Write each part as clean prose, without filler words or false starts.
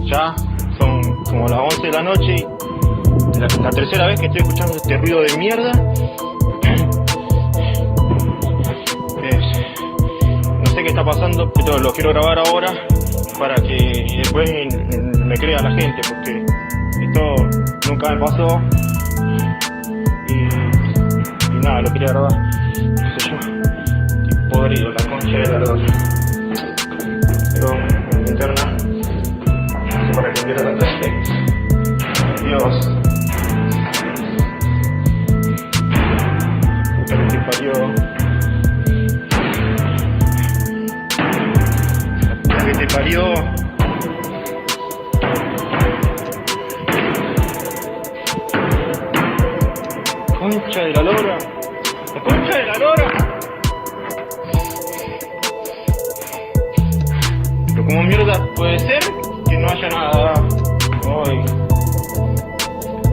Ya son como las 11 de la noche y la tercera vez que estoy escuchando este ruido de mierda. No sé qué está pasando, pero lo quiero grabar ahora para que después me crea la gente, porque esto nunca me pasó y nada, lo quería grabar. No sé yo, estoy podrido, la concha de la lora. Pero en mi interna, no sé para qué quiero la clase. Dios. Puta que te parió. te parió. Concha de la lora. La concha de la lora. Pero como mierda puede ser que no haya nada. Ay.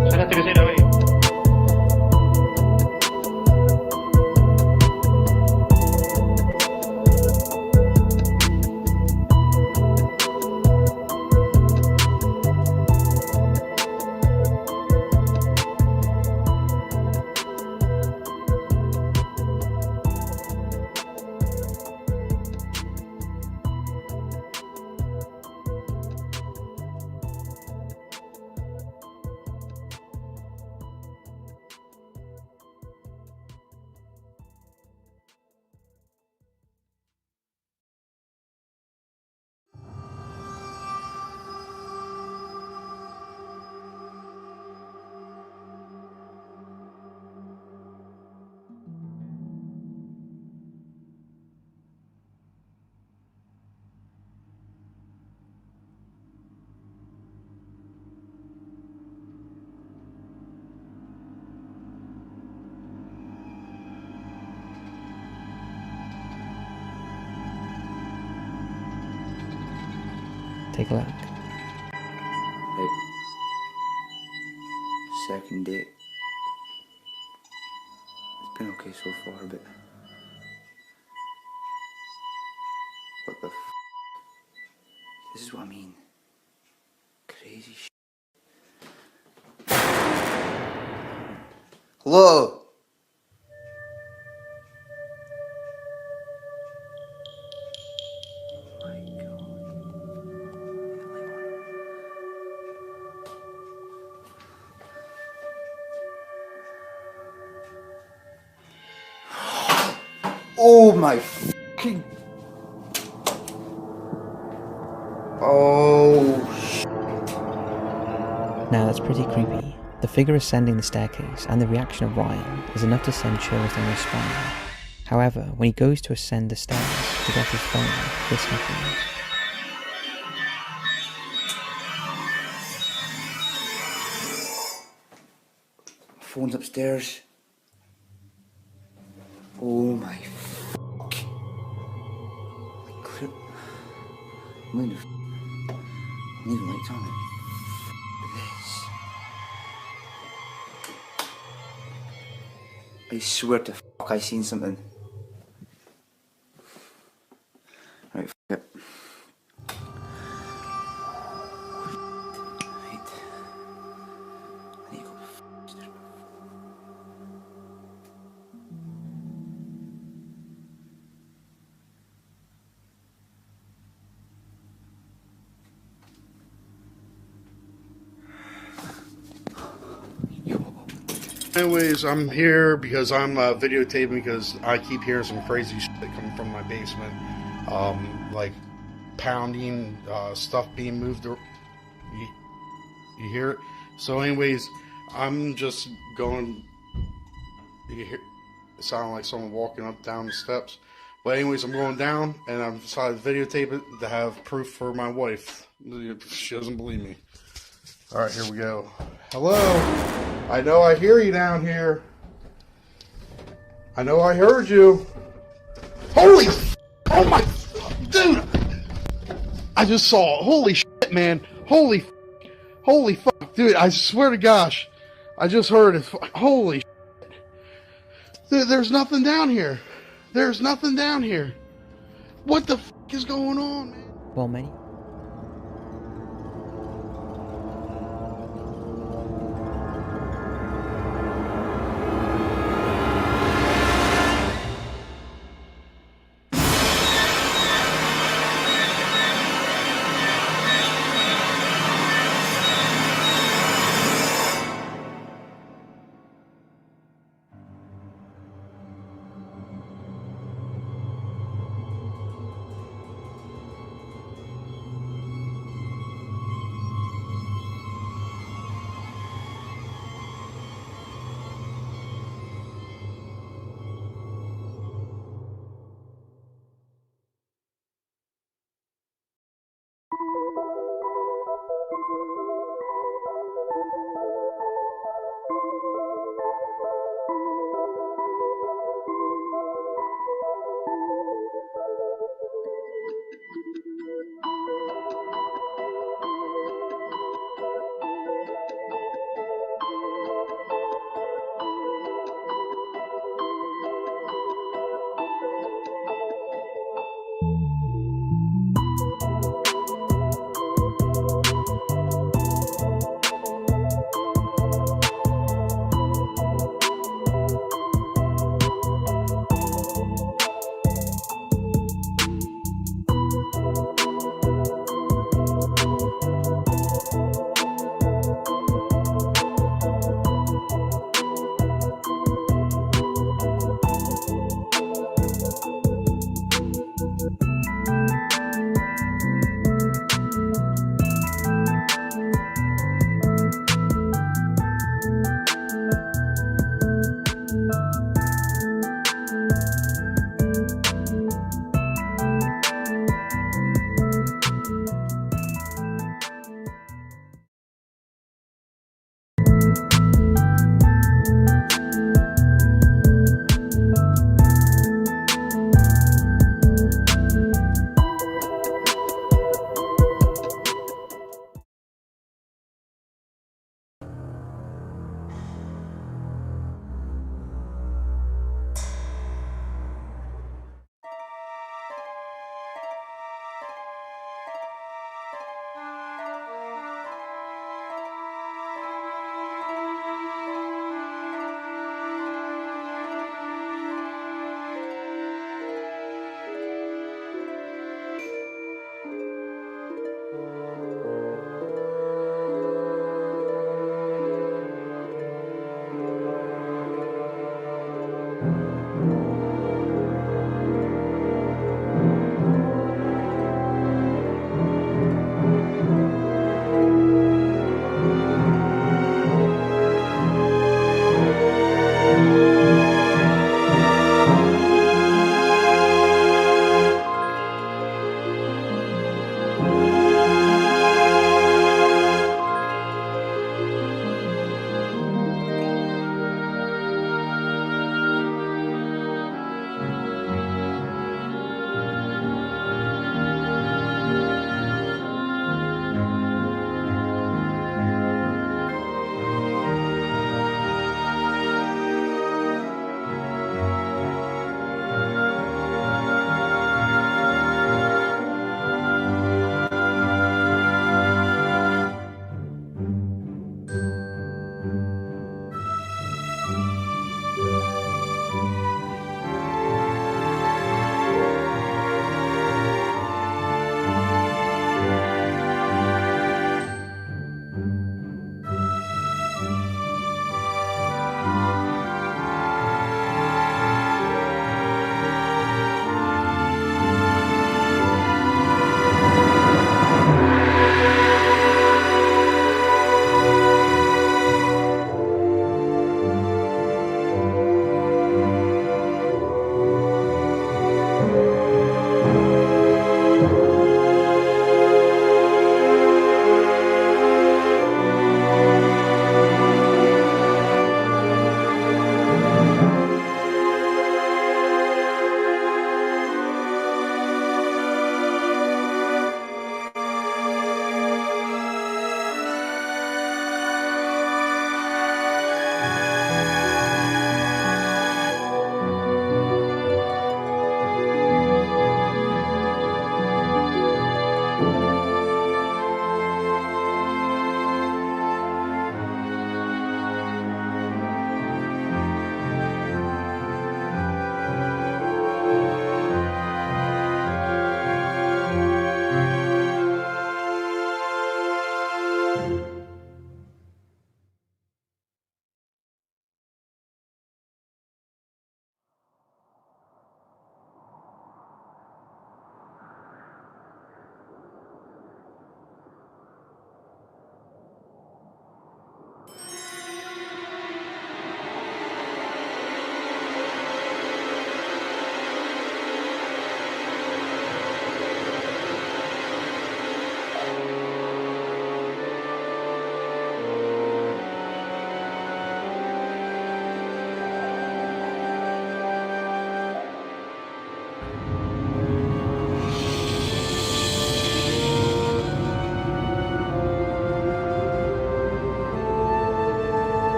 Ya es la tercera vez. Take a look. Hey. Second date. It's been okay so far, but... What the f***? This is what I mean. Crazy shit. Hello? Oh my fucking... Oh shit. Now that's pretty creepy. The figure ascending the staircase and the reaction of Ryan is enough to send chills down your spine. However, when he goes to ascend the stairs to get his phone, this happens. Phone's upstairs. Oh my fuck. Like clear. I'm leaving lights on it. This. I swear to fuck I seen something. Right, fuck it. Right. I need to go upstairs. Anyways, I'm here because I'm videotaping because I keep hearing some crazy shit coming from my basement. Like pounding, stuff being moved. You hear it? So anyways, I'm just going, you hear it sound like someone walking up down the steps. But anyways, I'm going down and I've decided to videotape it to have proof for my wife. She doesn't believe me. Alright, here we go. Hello? I know I hear you down here. I know I heard you. Holy oh my dude! I just saw it. Holy shit, man. Holy fuck. Dude, I swear to gosh. I just heard it. Holy shit. Dude, there's nothing down here. There's nothing down here. What the fuck is going on, man? Well, many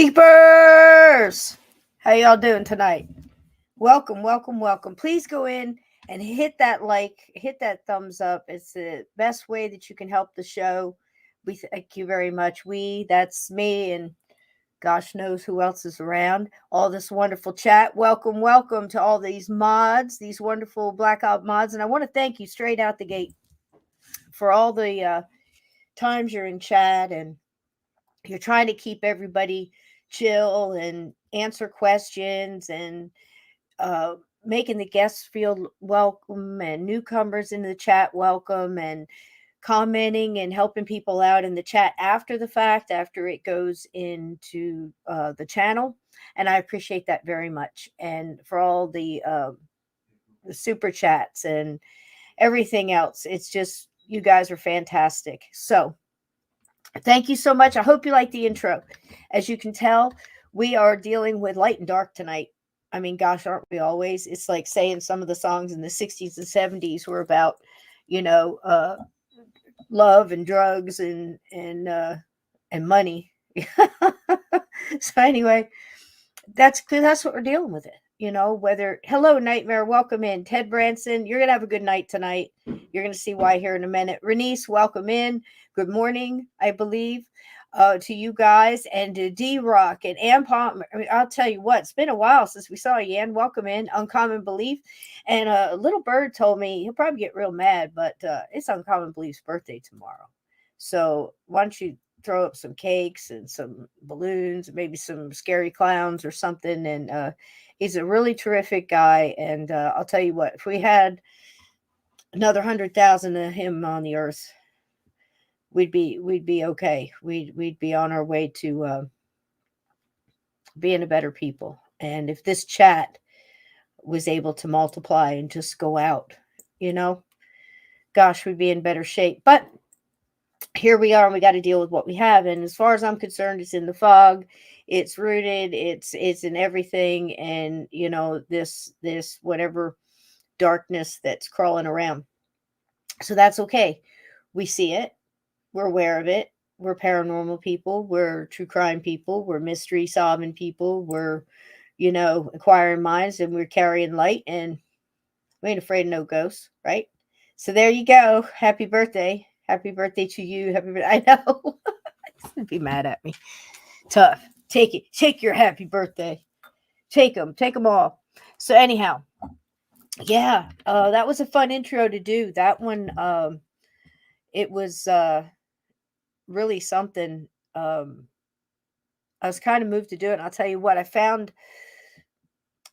Keepers! How y'all doing tonight? Welcome, welcome, welcome. Please go in and hit that like, hit that thumbs up. It's the best way that you can help the show. We thank you very much. That's me, and gosh knows who else is around. All this wonderful chat. Welcome, welcome to all these mods, these wonderful Blackout mods. And I want to thank you straight out the gate for all the times you're in chat and you're trying to keep everybody chill and answer questions and making the guests feel welcome and newcomers in the chat welcome and commenting and helping people out in the chat after the fact, after it goes into the channel. And I appreciate that very much. And for all the super chats and everything else, it's just, you guys are fantastic. So thank you so much. I hope you like the intro. As you can tell, we are dealing with light and dark tonight. I mean, gosh, aren't we always? It's like saying some of the songs in the 60s and 70s were about, love and drugs and money. So anyway, that's what we're dealing with it. Hello, Nightmare, welcome in. Ted Branson, you're going to have a good night tonight. You're going to see why here in a minute. Renice, welcome in. Good morning, I believe, to you guys. And to D-Rock and Ann Palmer. I mean, I'll tell you what, it's been a while since we saw you, Ann. Welcome in. Uncommon Belief. And a little bird told me, he'll probably get real mad, but it's Uncommon Belief's birthday tomorrow. So why don't you throw up some cakes and some balloons, maybe some scary clowns or something. And he's a really terrific guy. And I'll tell you what, if we had another 100,000 of him on the earth, we'd be okay. We'd be on our way to being a better people. And if this chat was able to multiply and just go out, gosh, we'd be in better shape. But here we are, and we got to deal with what we have. And as far as I'm concerned, it's in the fog, it's rooted, it's in everything. And this whatever darkness that's crawling around. So that's okay. We see it, we're aware of it. We're paranormal people, we're true crime people, we're mystery solving people, we're inquiring minds, and we're carrying light, and we ain't afraid of no ghosts, right? So there you go. Happy birthday. Happy birthday to you. Happy birthday. I know. He's be mad at me. Tough. Take it. Take your happy birthday. Take them. Take them all. So anyhow, yeah, that was a fun intro to do. That one, it was really something. I was kind of moved to do it. And I'll tell you what, I found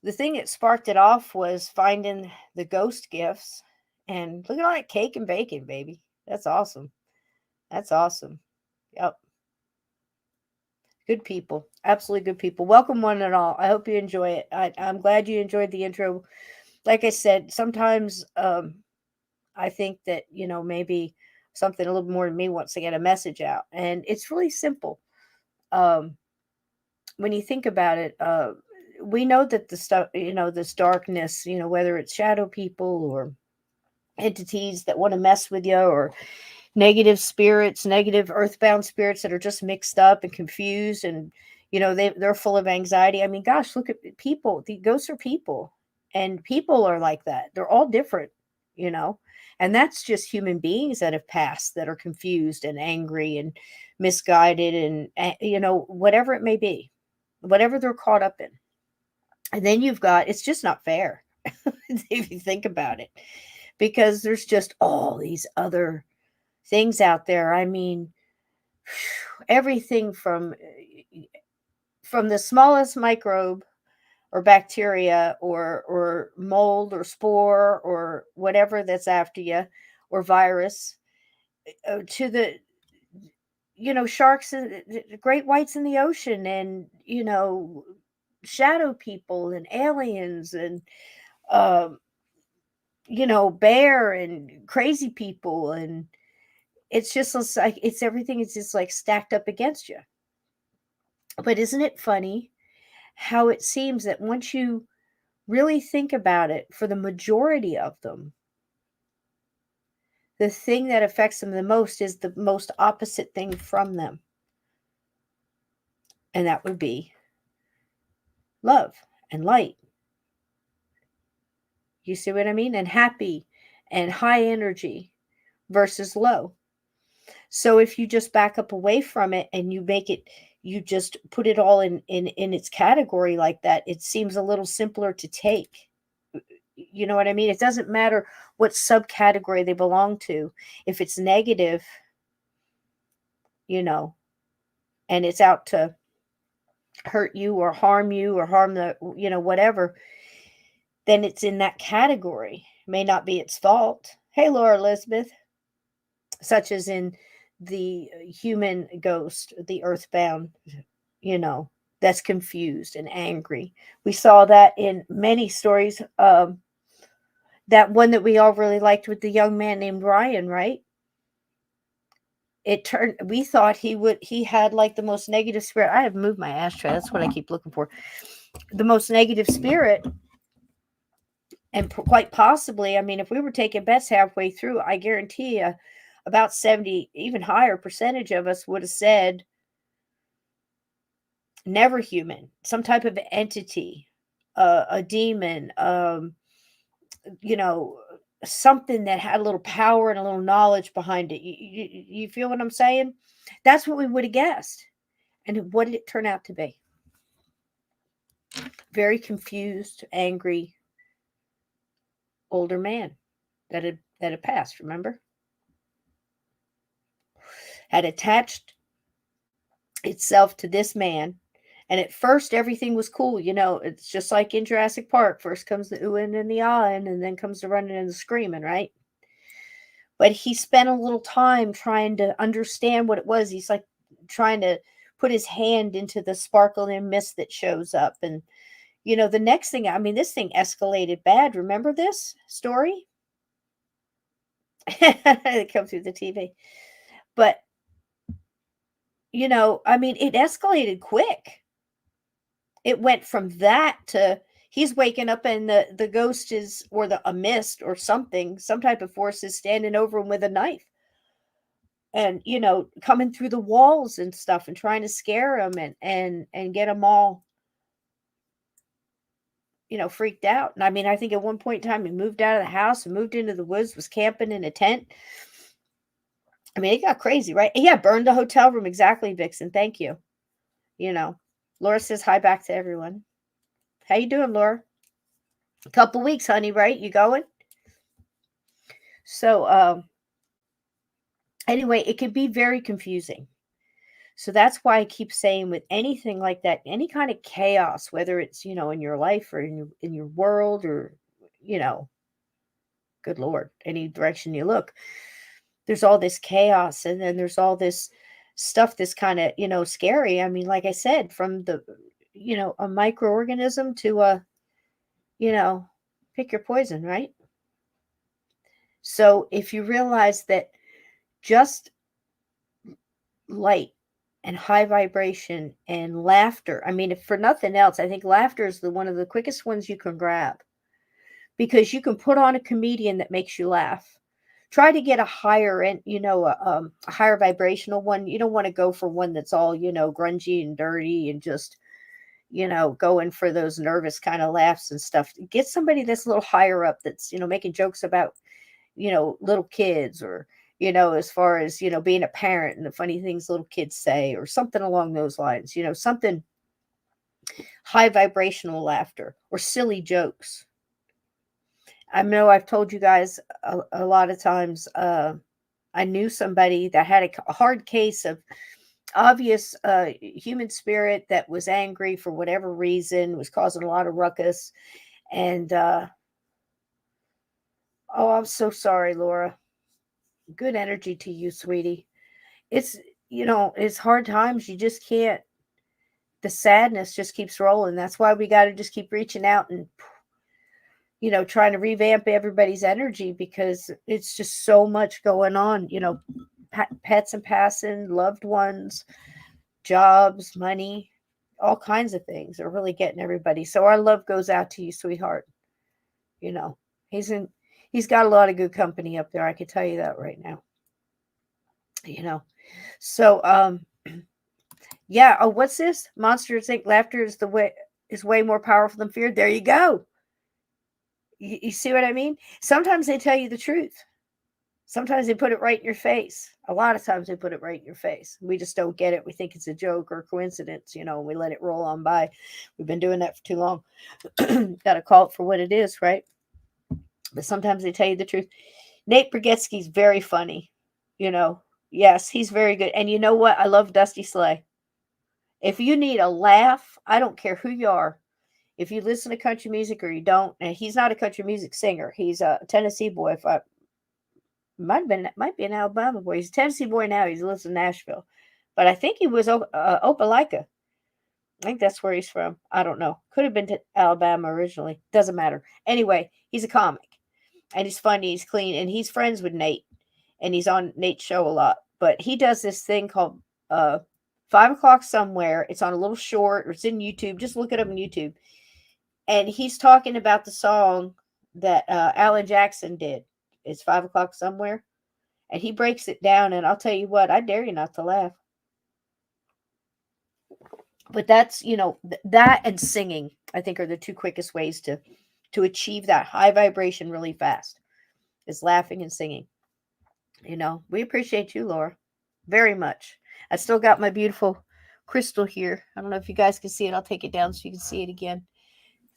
the thing that sparked it off was finding the ghost gifts. And look at all that cake and bacon, baby. That's awesome. That's awesome. Yep. Good people. Absolutely good people. Welcome one and all. I hope you enjoy it. I'm glad you enjoyed the intro. Like I said, sometimes I think that, maybe something a little more than me wants to get a message out. And it's really simple. When you think about it, we know that the stuff, this darkness, whether it's shadow people or entities that want to mess with you, or negative spirits, negative earthbound spirits that are just mixed up and confused, and they're full of anxiety. I mean, gosh, look at people. The ghosts are people, and people are like that. They're all different, and that's just human beings that have passed, that are confused and angry and misguided, and whatever it may be, whatever they're caught up in. And then you've got, it's just not fair if you think about it, because there's just all these other things out there. I mean, everything from the smallest microbe or bacteria or mold or spore or whatever that's after you, or virus, to the sharks and the great whites in the ocean, and shadow people and aliens, and bear and crazy people, and it's just like, it's everything is just like stacked up against you. But isn't it funny how it seems that once you really think about it, for the majority of them, the thing that affects them the most is the most opposite thing from them. And that would be love and light. You see what I mean? And happy and high energy versus low. So if you just back up away from it and you make it, you just put it all in its category like that, it seems a little simpler to take. You know what I mean? It doesn't matter what subcategory they belong to. If it's negative, you know, and it's out to hurt you or harm the, you know, whatever, then it's in that category. It may not be its fault. Hey, Laura Elizabeth, such as in the human ghost, the earthbound, you know, that's confused and angry. We saw that in many stories. That one that we all really liked with the young man named Ryan, right? It turned, we thought he had like the most negative spirit. I have moved my ashtray. That's what I keep looking for. The most negative spirit. And quite possibly, I mean, if we were taking bets halfway through, I guarantee you about 70, even higher percentage of us would have said never human, some type of entity, a demon, you know, something that had a little power and a little knowledge behind it. You feel what I'm saying? That's what we would have guessed. And what did it turn out to be? Very confused, angry, older man that had passed, remember? Had attached itself to this man. And at first, everything was cool. You know, it's just like in Jurassic Park. First comes the oohing and the ahhing, and then comes the running and the screaming, right? But he spent a little time trying to understand what it was. He's like trying to put his hand into the sparkling mist that shows up. And, you know, the next thing, I mean, this thing escalated bad. Remember this story? It comes through the TV. But, you know, I mean, it escalated quick. It went from that to he's waking up and the ghost is, or a mist or something, some type of force is standing over him with a knife. And, you know, coming through the walls and stuff and trying to scare him and get them all, you know, freaked out. And I mean, I think at one point in time he moved out of the house and moved into the woods, was camping in a tent. I mean, it got crazy, right? Yeah, burned the hotel room. Exactly, Vixen. Thank you. You know, Laura says hi back to everyone. How you doing, Laura? A couple weeks, honey, right? You going? So, anyway, it can be very confusing. So that's why I keep saying with anything like that, any kind of chaos, whether it's, you know, in your life or in your world or, you know, good Lord, any direction you look, there's all this chaos and then there's all this stuff that's kind of, you know, scary. I mean, like I said, from the, you know, a microorganism to a, you know, pick your poison, right? So if you realize that just light and high vibration and laughter, I mean, if for nothing else, I think laughter is one of the quickest ones you can grab because you can put on a comedian that makes you laugh. Try to get a higher and, you know, a higher vibrational one. You don't want to go for one that's all, you know, grungy and dirty and just, you know, going for those nervous kind of laughs and stuff. Get somebody that's a little higher up that's, you know, making jokes about, you know, little kids or, you know, as far as, you know, being a parent and the funny things little kids say or something along those lines, you know, something high vibrational laughter or silly jokes. I know I've told you guys a lot of times, I knew somebody that had a hard case of obvious human spirit that was angry for whatever reason, was causing a lot of ruckus. And, oh, I'm so sorry, Laura. Good energy to you, sweetie. It's, you know, it's hard times. You just can't, the sadness just keeps rolling. That's why we got to just keep reaching out and, you know, trying to revamp everybody's energy because it's just so much going on, you know, pets and passing, loved ones, jobs, money, all kinds of things are really getting everybody. So our love goes out to you, sweetheart. You know, he's got a lot of good company up there. I can tell you that right now. You know, so Yeah. Oh, what's this? Monsters think laughter is way more powerful than fear. There you go. You see what I mean? Sometimes they tell you the truth. Sometimes they put it right in your face. A lot of times they put it right in your face. We just don't get it. We think it's a joke or a coincidence, we let it roll on by. We've been doing that for too long. Got to call it for what it is, right? But sometimes they tell you the truth. Nate Brzezinski's very funny, you know. Yes, he's very good. And you know what? I love Dusty Slay. If you need a laugh, I don't care who you are. If you listen to country music or you don't, and he's not a country music singer, he's a Tennessee boy. If I might be an Alabama boy. He's a Tennessee boy now. He lives in Nashville, but I think he was Opelika. I think that's where he's from. I don't know. Could have been to Alabama originally. Doesn't matter. Anyway, he's a comic, and he's funny. He's clean, and he's friends with Nate, and he's on Nate's show a lot. But he does this thing called 5 o'clock somewhere. It's on a little short, or it's in YouTube. Just look it up on YouTube. And he's talking about the song that Alan Jackson did. It's 5 o'clock somewhere. And he breaks it down. And I'll tell you what, I dare you not to laugh. But that's, that and singing, I think, are the two quickest ways to achieve that high vibration really fast, is laughing and singing. We appreciate you, Laura, very much. I still got my beautiful crystal here. I don't know if you guys can see it. I'll take it down so you can see it again.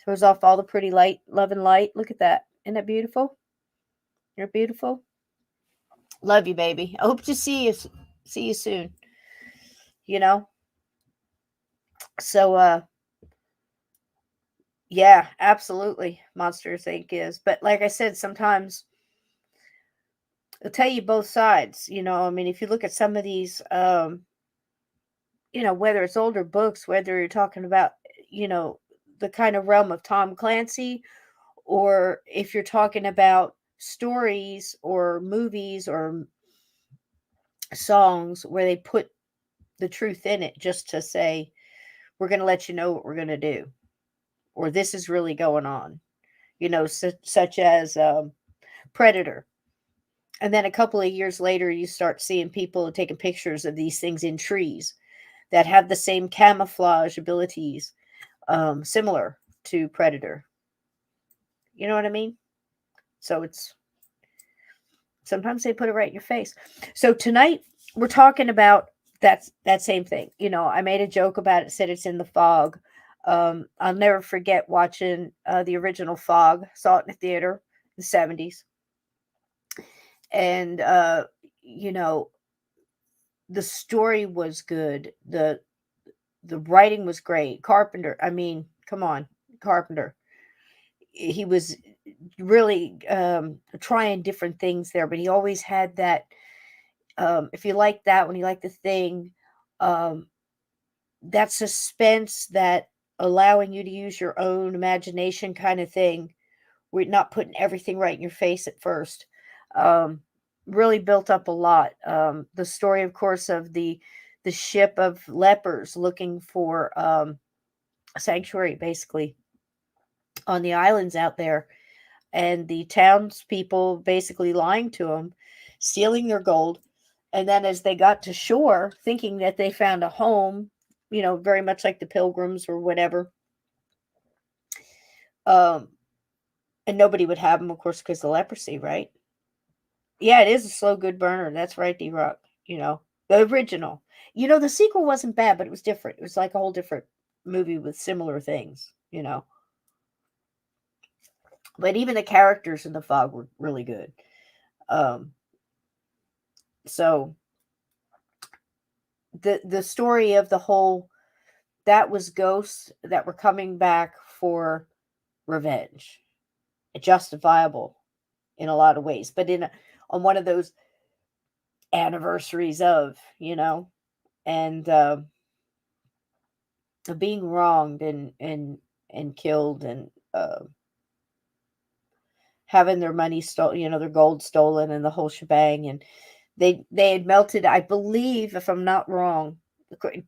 Throws off all the pretty light, love and light. Look at that. Isn't that beautiful? You're beautiful. Love you, baby. I hope to see you soon. So yeah, absolutely. Monsters Inc. is. But like I said, sometimes they'll tell you both sides. I mean, if you look at some of these whether it's older books, whether you're talking about, the kind of realm of Tom Clancy, or if you're talking about stories or movies or songs where they put the truth in it just to say, we're going to let you know what we're going to do, or this is really going on, such as Predator. And then a couple of years later, you start seeing people taking pictures of these things in trees that have the same camouflage abilities, similar to Predator. You know what I mean? So sometimes they put it right in your face. So tonight we're talking about that same thing. I made a joke about it, said it's in the fog. I'll never forget watching the original Fog. Saw it in the theater in the 70s. And the story was good. The writing was great. Carpenter, I mean, come on, Carpenter. He was really trying different things there, but he always had that. If you like that, when you like The Thing, that suspense, that allowing you to use your own imagination kind of thing, we're not putting everything right in your face at first. Really built up a lot. The story, of course, of the ship of lepers looking for a sanctuary, basically, on the islands out there, and the townspeople basically lying to them, stealing their gold, and then as they got to shore, thinking that they found a home, very much like the Pilgrims or whatever. And nobody would have them, of course, because of leprosy, right? Yeah, it is a slow, good burner. That's right, D-Rock. The original. The sequel wasn't bad, but it was different. It was like a whole different movie with similar things, But even the characters in The Fog were really good. So the story of the whole, that was ghosts that were coming back for revenge. Justifiable in a lot of ways, but on one of those anniversaries of, and being wronged and killed, and having their money stolen, their gold stolen, and the whole shebang. And they had melted, I believe, if I'm not wrong,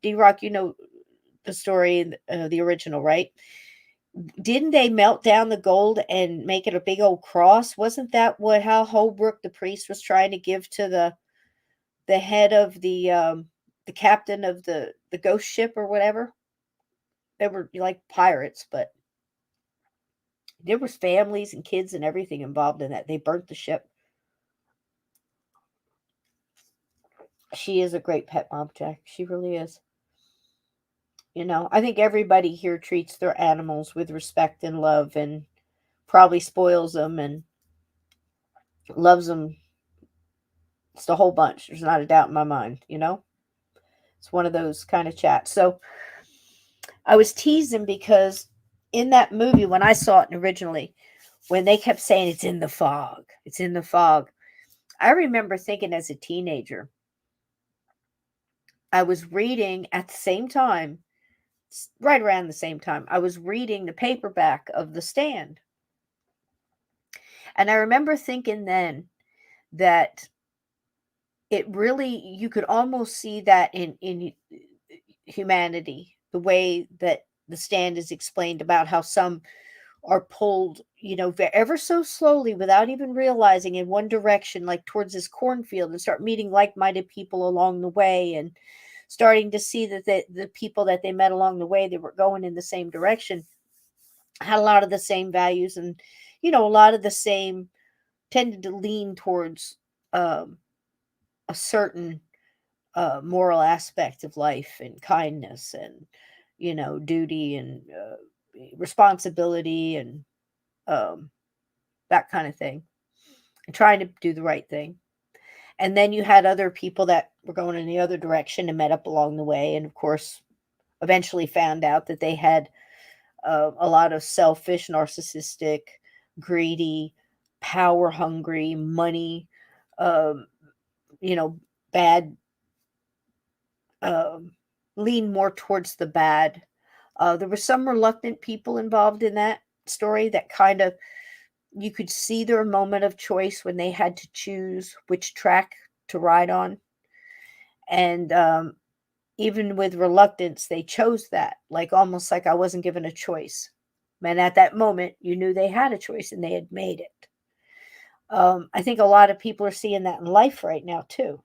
D-Rock, the story, the original, right? Didn't they melt down the gold and make it a big old cross? Wasn't that how Holbrook, the priest, was trying to give to the head of the the captain of the ghost ship or whatever. They were like pirates, but there was families and kids and everything involved in that. They burnt the ship. She is a great pet mom, Jack. She really is. You know, I think everybody here treats their animals with respect and love and probably spoils them and loves them. It's the whole bunch. There's not a doubt in my mind, you know? It's one of those kind of chats. So I was teasing because in that movie, when I saw it originally, when they kept saying it's in the fog, it's in the fog, I remember thinking as a teenager, I was reading at the same time, right around the same time, I was reading the paperback of The Stand. And I remember thinking then that it really, you could almost see that in humanity, the way that The Stand is explained about how some are pulled, you know, ever so slowly without even realizing in one direction, like towards this cornfield, and start meeting like-minded people along the way and starting to see that the people that they met along the way, they were going in the same direction, had a lot of the same values and, you know, a lot of the same, tended to lean towards a certain moral aspect of life and kindness and, you know, duty and responsibility and um, that kind of thing, and trying to do the right thing. And then you had other people that were going in the other direction and met up along the way. And of course, eventually found out that they had a lot of selfish, narcissistic, greedy, power hungry, money, um, you know, bad, um, lean more towards the bad. There were some reluctant people involved in that story that kind of, you could see their moment of choice when they had to choose which track to ride on. And even with reluctance, they chose that, like almost like I wasn't given a choice. And at that moment, you knew they had a choice and they had made it. I think a lot of people are seeing that in life right now, too.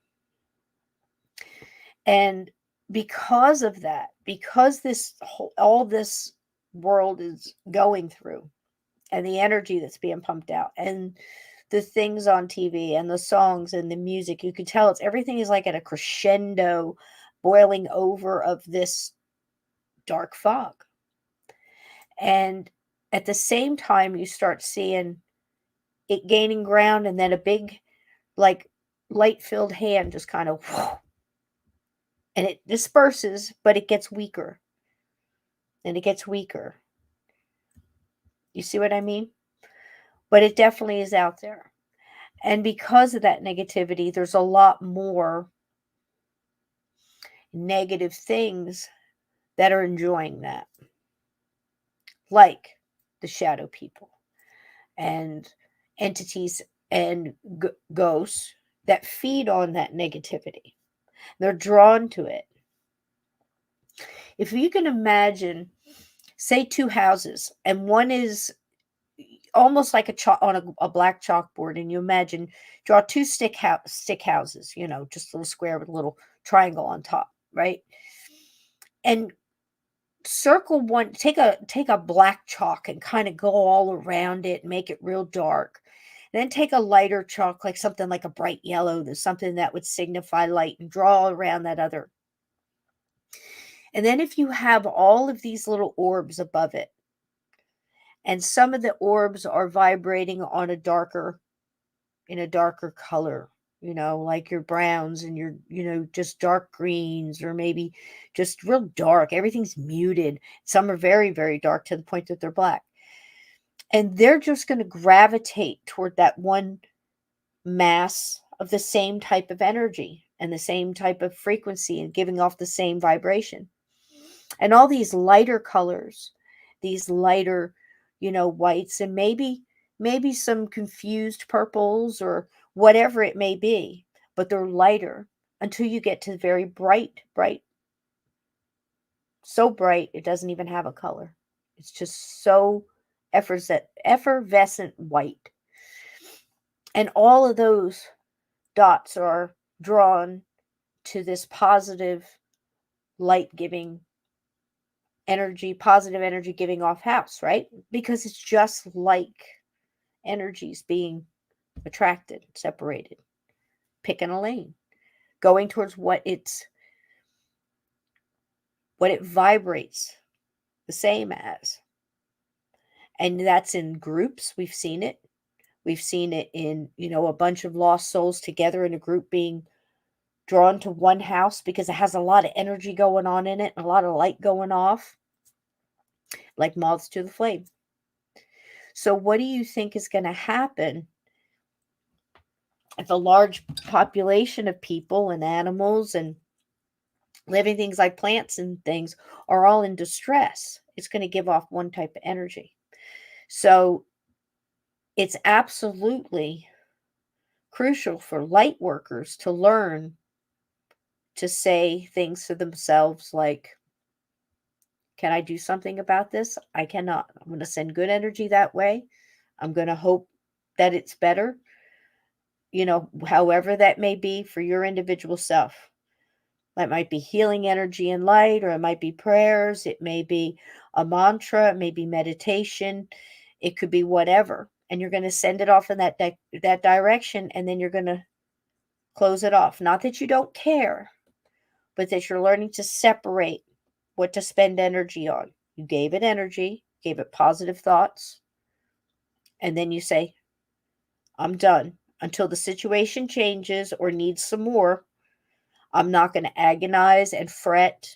And because of that, because this whole, all this world is going through, and the energy that's being pumped out, and the things on TV, and the songs and the music, you can tell it's everything is like at a crescendo, boiling over of this dark fog. And at the same time, you start seeing it gaining ground, and then a big, like, light filled hand just kind of, and it disperses, but it gets weaker and it gets weaker. You see what I mean? But it definitely is out there. And because of that negativity, there's a lot more negative things that are enjoying that, like the shadow people and entities and ghosts that feed on that negativity. They're drawn to it. If you can imagine, say, two houses, and one is almost like on a black chalkboard, and you imagine, draw two stick houses, you know, just a little square with a little triangle on top, right? And circle one, take a black chalk and kind of go all around it, make it real dark. And then take a lighter chalk, like something like a bright yellow, there's something that would signify light, and draw around that other. And then if you have all of these little orbs above it, and some of the orbs are vibrating on in a darker color, you know, like your browns and your, you know, just dark greens, or maybe just real dark. Everything's muted. Some are very, very dark to the point that they're black. And they're just going to gravitate toward that one mass of the same type of energy and the same type of frequency, and giving off the same vibration. And all these lighter colors, these lighter, you know, whites, and maybe some confused purples or whatever it may be, but they're lighter until you get to very bright, so bright it doesn't even have a color. It's just so effervescent white. And all of those dots are drawn to this positive light giving energy, positive energy giving off house, right? Because it's just like energies being attracted, separated, picking a lane, going towards what it vibrates the same as. And that's in groups. We've seen it. We've seen it in, a bunch of lost souls together in a group being drawn to one house because it has a lot of energy going on in it and a lot of light going off, like moths to the flame. So what do you think is going to happen if a large population of people and animals and living things like plants and things are all in distress? It's going to give off one type of energy. So it's absolutely crucial for light workers to learn to say things to themselves like, can I do something about this? I cannot. I'm going to send good energy that way. I'm going to hope that it's better, however that may be for your individual self. That might be healing energy and light, or it might be prayers. It may be a mantra. It may be meditation. It could be whatever. And you're going to send it off in that direction, and then you're going to close it off. Not that you don't care, but that you're learning to separate what to spend energy on. You gave it energy, gave it positive thoughts, and then you say, I'm done. Until the situation changes or needs some more, I'm not going to agonize and fret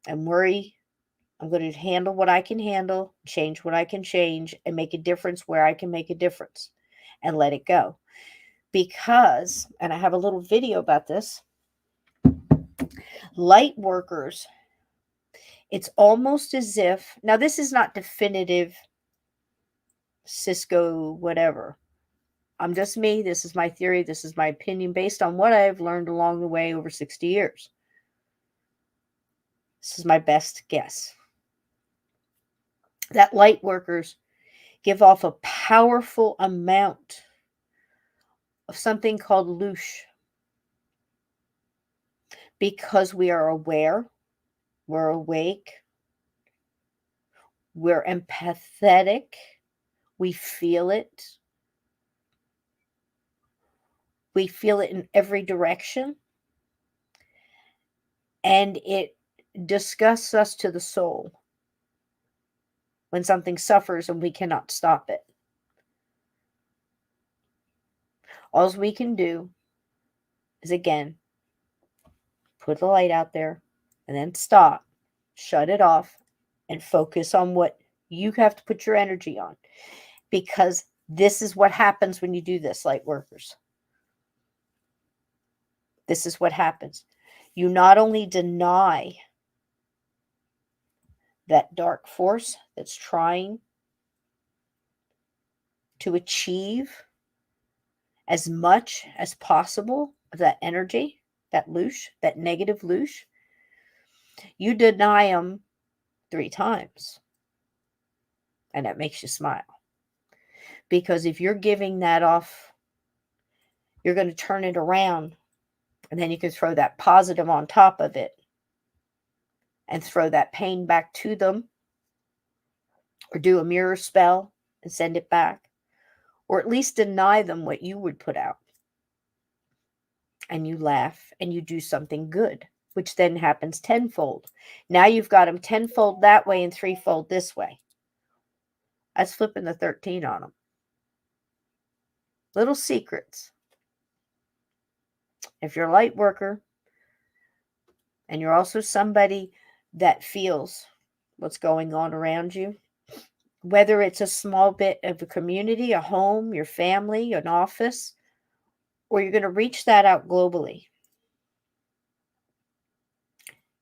and worry. I'm going to handle what I can handle, change what I can change, and make a difference where I can make a difference, and let it go. Because, and I have a little video about this, light workers, it's almost as if, now this is not definitive, Cisco, whatever. I'm just me. This is my theory. This is my opinion based on what I've learned along the way over 60 years. This is my best guess. That light workers give off a powerful amount of something called loosh. Because we are aware, we're awake, we're empathetic, we feel it. We feel it in every direction. And it disgusts us to the soul when something suffers and we cannot stop it. All we can do is, again, put the light out there and then stop, shut it off, and focus on what you have to put your energy on. Because this is what happens when you do this, light workers. This is what happens. You not only deny that dark force that's trying to achieve as much as possible of that energy, that loosh, that negative loosh, you deny them 3 times. And that makes you smile. Because if you're giving that off, you're going to turn it around. And then you can throw that positive on top of it. And throw that pain back to them. Or do a mirror spell and send it back. Or at least deny them what you would put out. And you laugh and you do something good. Which then happens tenfold. Now you've got them tenfold that way and threefold this way. That's flipping the 13 on them. Little secrets. If you're a light worker and you're also somebody that feels what's going on around you, whether it's a small bit of a community, a home, your family, an office, or you're going to reach that out globally.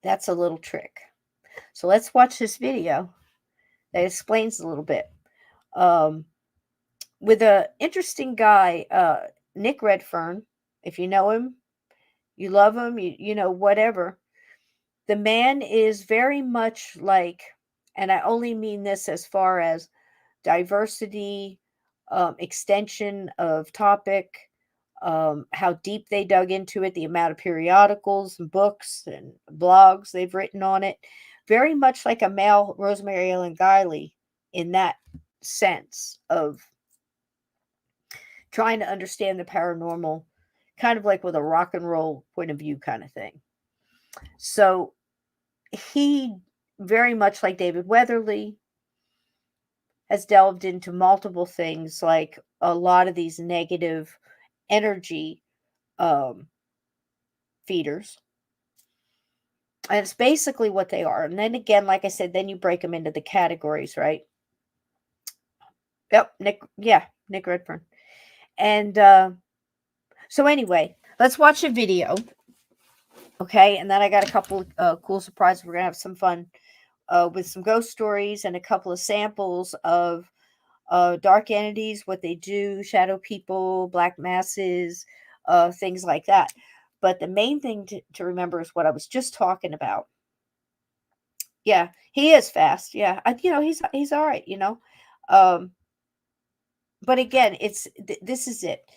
That's a little trick. So let's watch this video that explains a little bit. With an interesting guy, Nick Redfern, if you know him, you love him, you know, whatever. The man is very much like, and I only mean this as far as diversity, extension of topic, how deep they dug into it, the amount of periodicals and books and blogs they've written on it. Very much like a male Rosemary Ellen Guiley in that sense of trying to understand the paranormal, kind of like with a rock and roll point of view kind of thing. So he, very much like David Weatherly, has delved into multiple things like a lot of these negative energy feeders. And it's basically what they are. And then again, like I said, then you break them into the categories, right? Yep, Nick Redfern. And so anyway, let's watch a video. Okay, and then I got a couple cool surprises. We're gonna have some fun with some ghost stories and a couple of samples of dark entities, what they do, shadow people, black masses, things like that. But the main thing to remember is what I was just talking about. Yeah, he is fast. Yeah, he's all right. But again, this is it.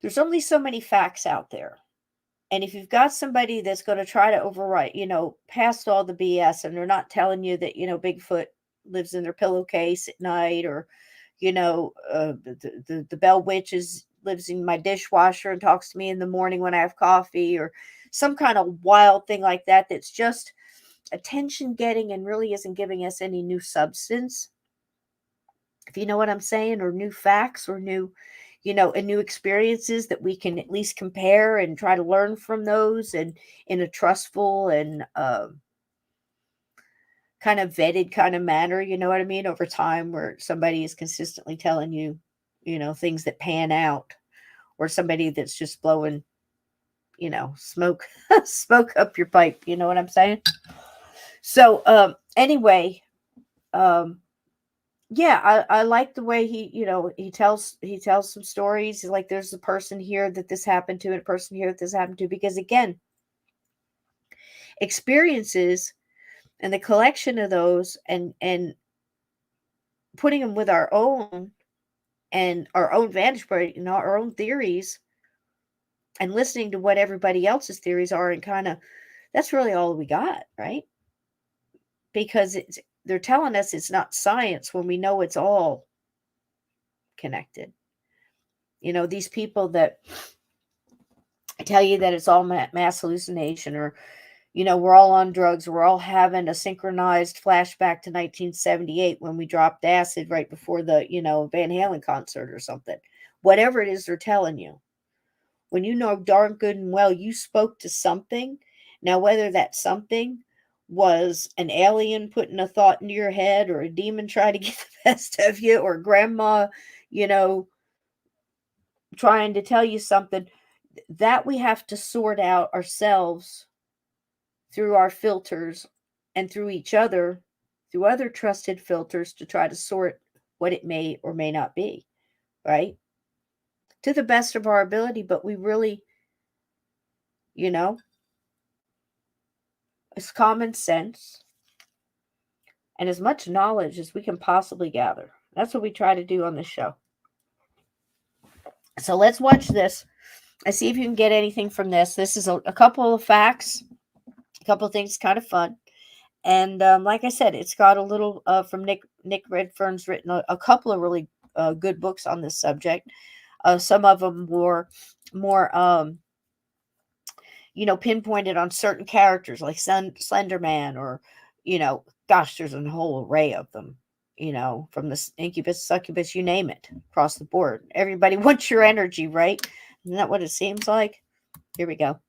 There's only so many facts out there. And if you've got somebody that's going to try to overwrite, past all the BS, and they're not telling you that, Bigfoot lives in their pillowcase at night, or, the Bell Witch lives in my dishwasher and talks to me in the morning when I have coffee, or some kind of wild thing like that, that's just attention getting and really isn't giving us any new substance. If you know what I'm saying, or new facts, or new and new experiences that we can at least compare and try to learn from those, and in a trustful and kind of vetted kind of manner, you know what I mean, over time, where somebody is consistently telling you, things that pan out, or somebody that's just blowing, smoke, smoke up your pipe, you know what I'm saying? So, anyway, yeah, I like the way he tells some stories. Like, there's a person here that this happened to, and a person here that this happened to, because again, experiences and the collection of those, and putting them with our own and our own vantage point, our own theories, and listening to what everybody else's theories are, and kind of, that's really all we got, right? Because they're telling us it's not science when we know it's all connected. These people that tell you that it's all mass hallucination, or, we're all on drugs, we're all having a synchronized flashback to 1978 when we dropped acid right before the, Van Halen concert or something. Whatever it is they're telling you, when you know darn good and well you spoke to something. Now, whether that something was an alien putting a thought into your head, or a demon trying to get the best of you, or grandma, trying to tell you something, that we have to sort out ourselves through our filters, and through each other, through other trusted filters, to try to sort what it may or may not be, right? To the best of our ability, but we really, it's common sense and as much knowledge as we can possibly gather. That's what we try to do on this show. So let's watch this and see if you can get anything from this. This is a couple of facts, a couple of things kind of fun. And like I said, it's got a little from Nick Redfern's written a couple of really good books on this subject. Some of them more pinpointed on certain characters, like Slender Man, or, gosh, there's a whole array of them, from the incubus, succubus, you name it, across the board. Everybody wants your energy, right? Isn't that what it seems like? Here we go.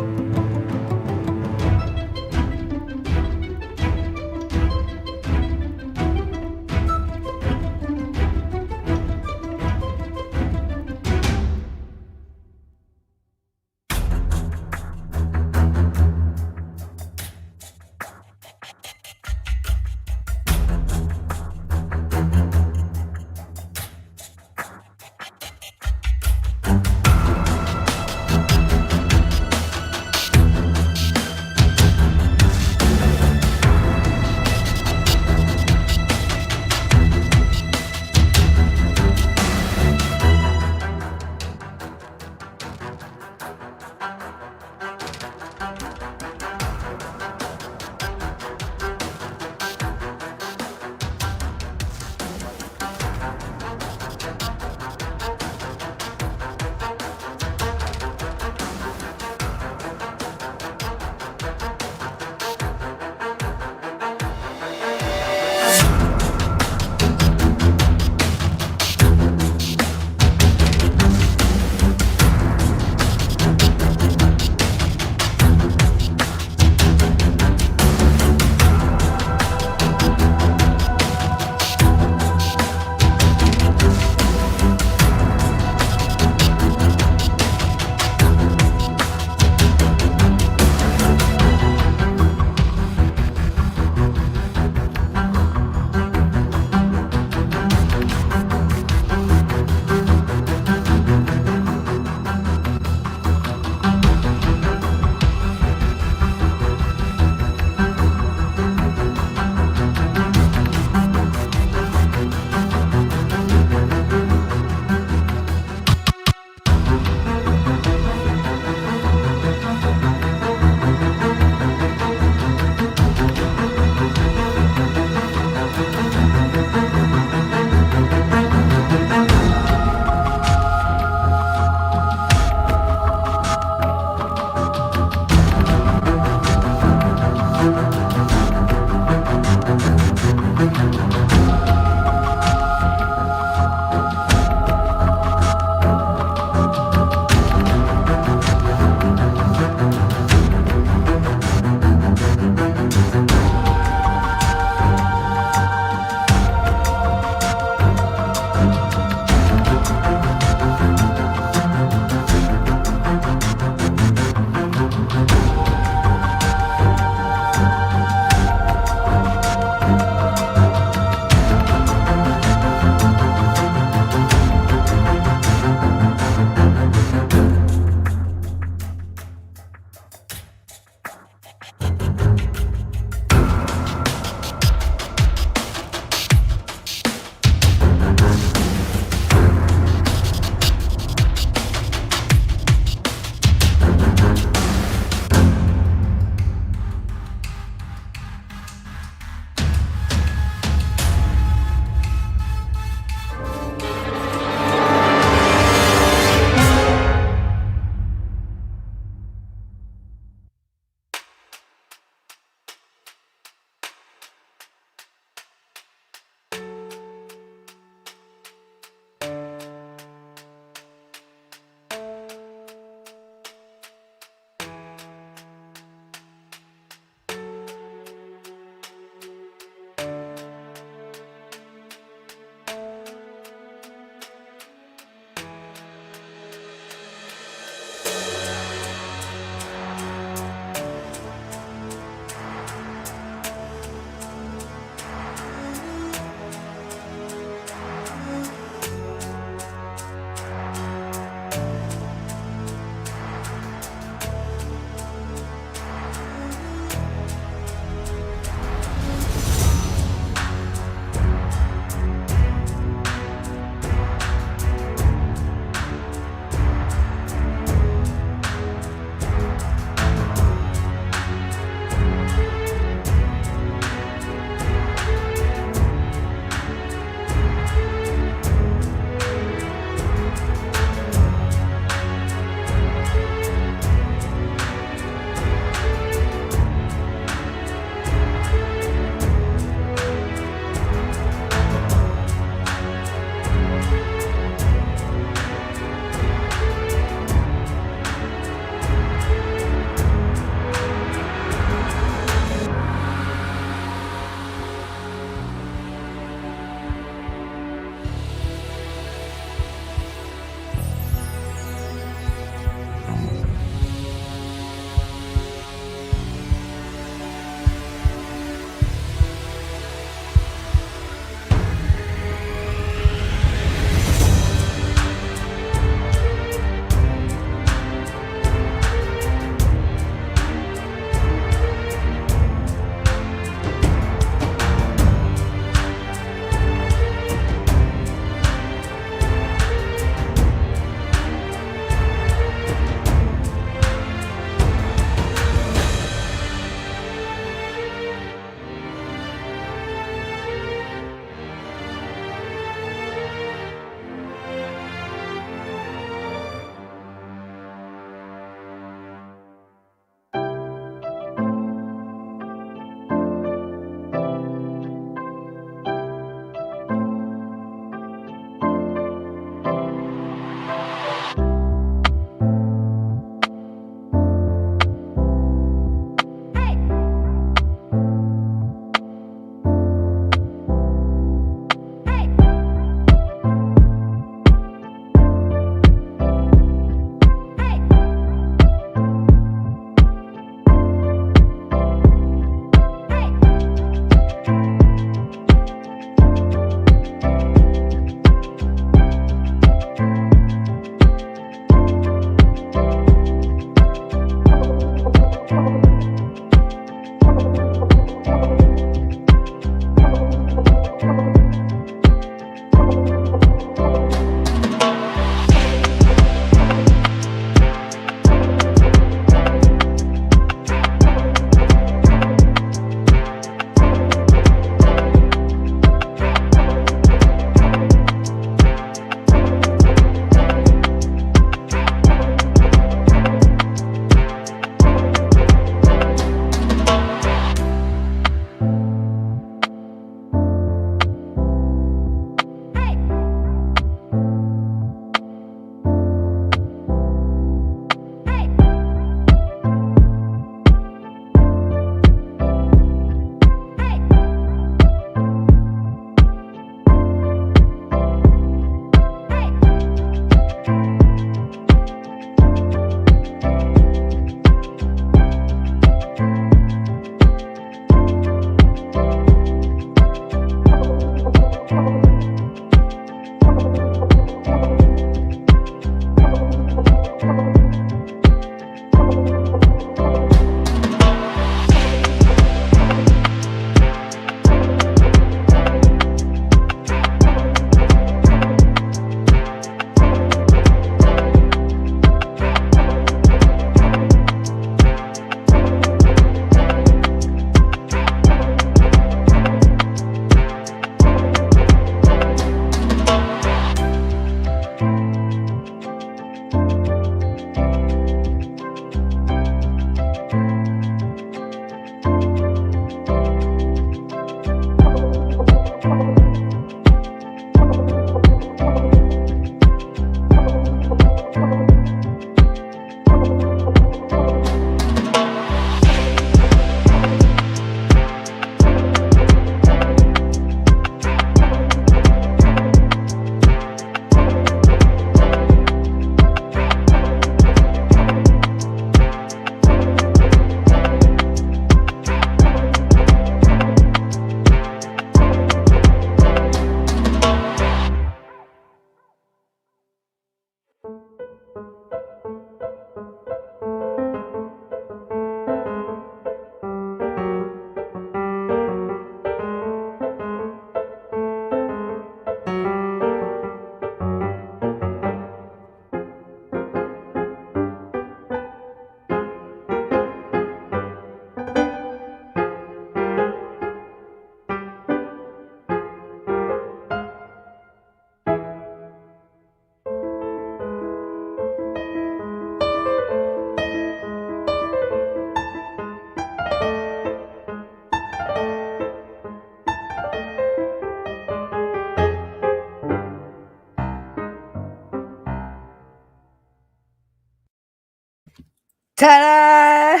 Ta-da!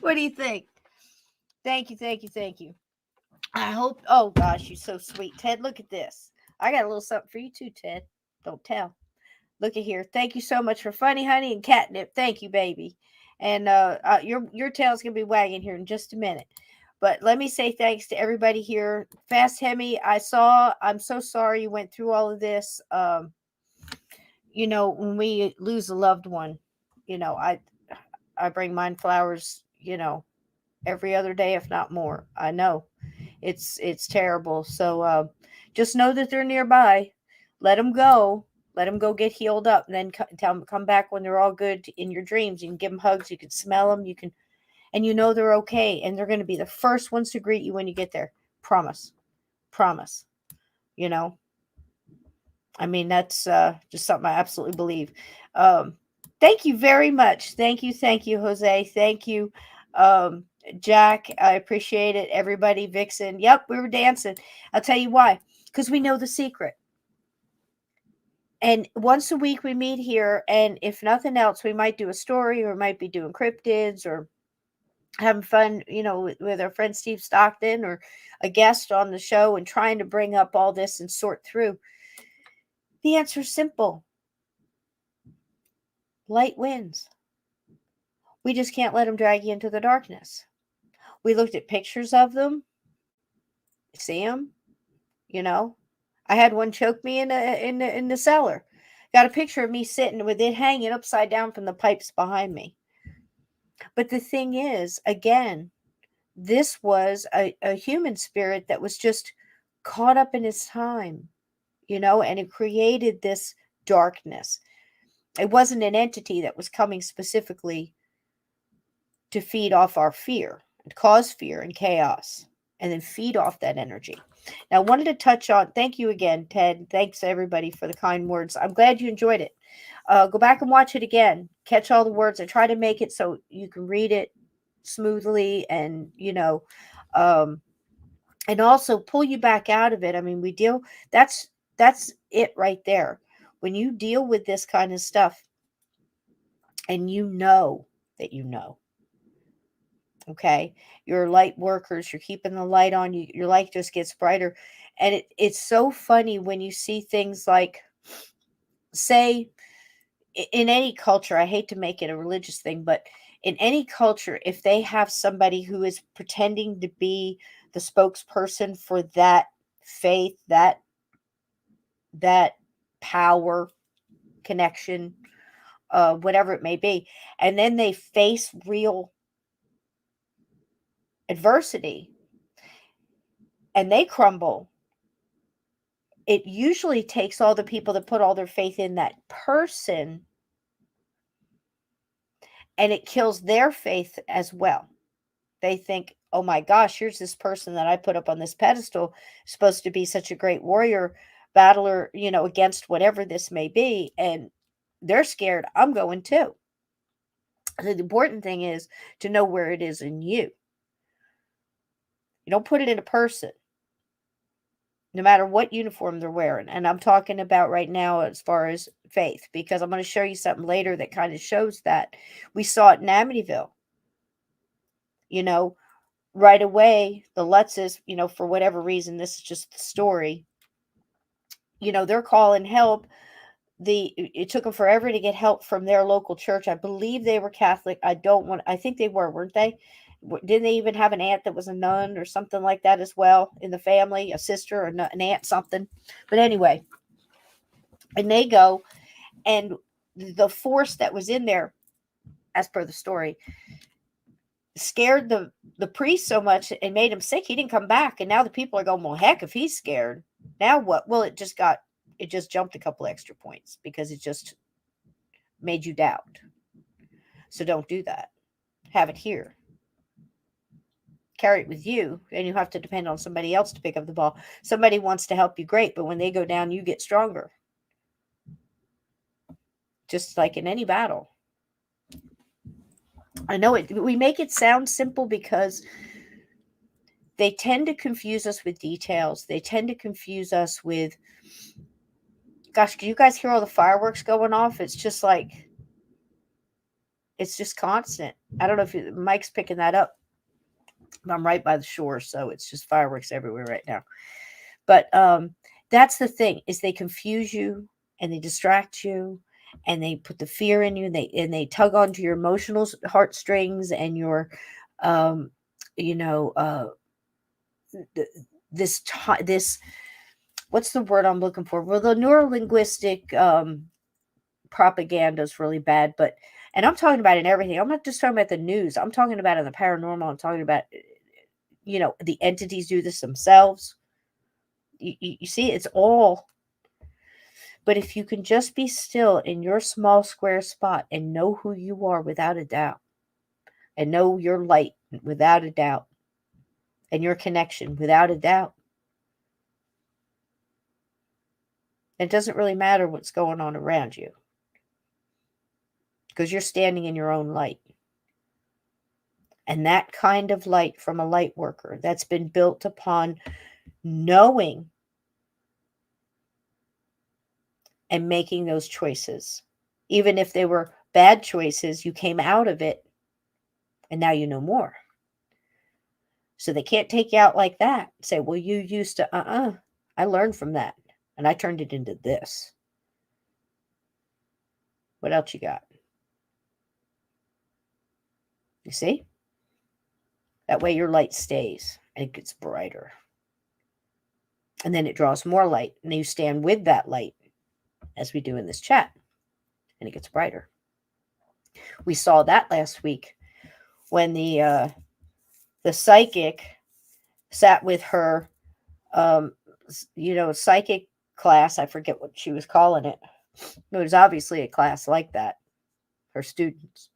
What do you think? Thank you, thank you, thank you. I hope. Oh gosh, you're so sweet, Ted. Look at this. I got a little something for you too, Ted. Don't tell. Look at here. Thank you so much for Funny Honey and Catnip. Thank you, baby. And your tail's gonna be wagging here in just a minute. But let me say thanks to everybody here. Fast Hemi, I'm so sorry you went through all of this. When we lose a loved one, I bring mine flowers, every other day, if not more. I know it's terrible. So just know that they're nearby. Let them go. Let them go get healed up, and then tell them come back when they're all good in your dreams. You can give them hugs. You can smell them. And they're okay, and they're going to be the first ones to greet you when you get there. Promise. Promise. I mean, that's just something I absolutely believe. Thank you very much. Thank you, Jose. Thank you, Jack. I appreciate it. Everybody, Vixen. Yep, we were dancing. I'll tell you why. Because we know the secret. And once a week we meet here, and if nothing else, we might do a story, or might be doing cryptids, or having fun, with our friend Steve Stockton, or a guest on the show, and trying to bring up all this and sort through. The answer is simple. Light wins. We just can't let them drag you into the darkness. We looked at pictures of them. See them? I had one choke me in the cellar. Got a picture of me sitting with it hanging upside down from the pipes behind me. But the thing is, again, this was a human spirit that was just caught up in his time, and it created this darkness. It wasn't an entity that was coming specifically to feed off our fear, and cause fear and chaos, and then feed off that energy. Now, I wanted to touch on, thank you again, Ted. Thanks, everybody, for the kind words. I'm glad you enjoyed it. Go back and watch it again. Catch all the words. I try to make it so you can read it smoothly, and, and also pull you back out of it. I mean, that's it right there. When you deal with this kind of stuff, and that okay, you're light workers, you're keeping the light on, your light just gets brighter. And it's so funny when you see things like, say, in any culture, I hate to make it a religious thing, but in any culture, if they have somebody who is pretending to be the spokesperson for that faith, that power, connection, whatever it may be, and then they face real adversity and they crumble, it usually takes all the people that put all their faith in that person, and it kills their faith as well. They think, oh my gosh, here's this person that I put up on this pedestal, supposed to be such a great warrior, battler, against whatever this may be. And they're scared. I'm going too. The important thing is to know where it is in you. You don't put it in a person, no matter what uniform they're wearing. And I'm talking about right now as far as faith, because I'm going to show you something later that kind of shows that. We saw it in Amityville. Right away, the Lutzes, for whatever reason, this is just the story, they're calling help. It took them forever to get help from their local church. I believe they were Catholic. I think they weren't they? Didn't they even have an aunt that was a nun or something like that as well in the family, a sister or an aunt, something? But anyway, and they go, and the force that was in there, as per the story, scared the priest so much and made him sick, he didn't come back. And now the people are going, well, heck, if he's scared, now what? Well, it just jumped a couple extra points because it just made you doubt. So don't do that. Have it here. Carry it with you, and you have to depend on somebody else to pick up the ball. Somebody wants to help you, great, but when they go down, you get stronger. Just like in any battle. I know we make it sound simple because they tend to confuse us with details. They tend to confuse us with, gosh, can you guys hear all the fireworks going off? It's just like, It's just constant. I don't know if Mike's picking that up. I'm right by the shore, so it's just fireworks everywhere right now. But that's the thing, is they confuse you and they distract you and they put the fear in you, and they tug onto your emotional heartstrings and your you know this what's the word I'm looking for? Well, the neurolinguistic propaganda is really bad, but and I'm talking about in everything. I'm not just talking about the news. I'm talking about in the paranormal. I'm talking about the entities do this themselves. You see, it's all. But if you can just be still in your small square spot and know who you are without a doubt, and know your light without a doubt, and your connection without a doubt, it doesn't really matter what's going on around you, because you're standing in your own light. And that kind of light from a light worker that's been built upon knowing and making those choices. Even if they were bad choices, you came out of it and now you know more. So they can't take you out like that. Say, well, you used to, I learned from that and I turned it into this. What else you got? You see? That way your light stays and it gets brighter. And then it draws more light. And you stand with that light, as we do in this chat, and it gets brighter. We saw that last week when the psychic sat with her, psychic class. I forget what she was calling it. It was obviously a class like that, her students.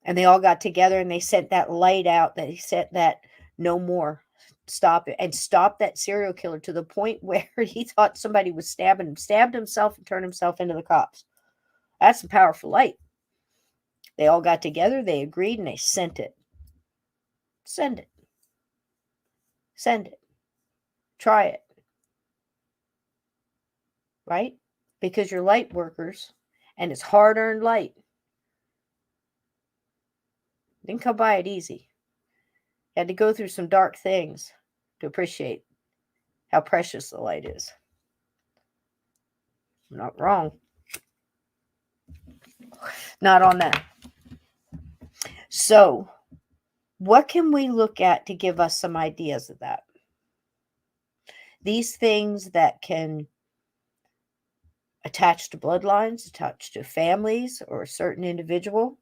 And they all got together and they sent that light out. They sent that no more. Stop it. And stop that serial killer to the point where he thought somebody was stabbing him, stabbed himself and turned himself into the cops. That's a powerful light. They all got together, they agreed, and they sent it. Send it. Send it. Try it. Right? Because you're light workers and it's hard-earned light. Didn't come by it easy. You had to go through some dark things to appreciate how precious the light is. I'm not wrong. Not on that. So, what can we look at to give us some ideas of that? These things that can attach to bloodlines, attach to families or a certain individual,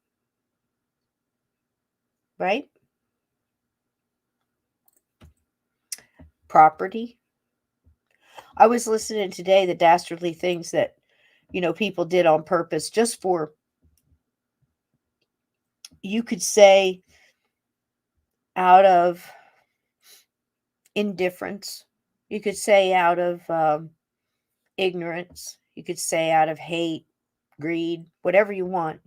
right? Property. I was listening today, the dastardly things that, people did on purpose just for, you could say, out of indifference. You could say out of ignorance. You could say out of hate, greed, whatever you want.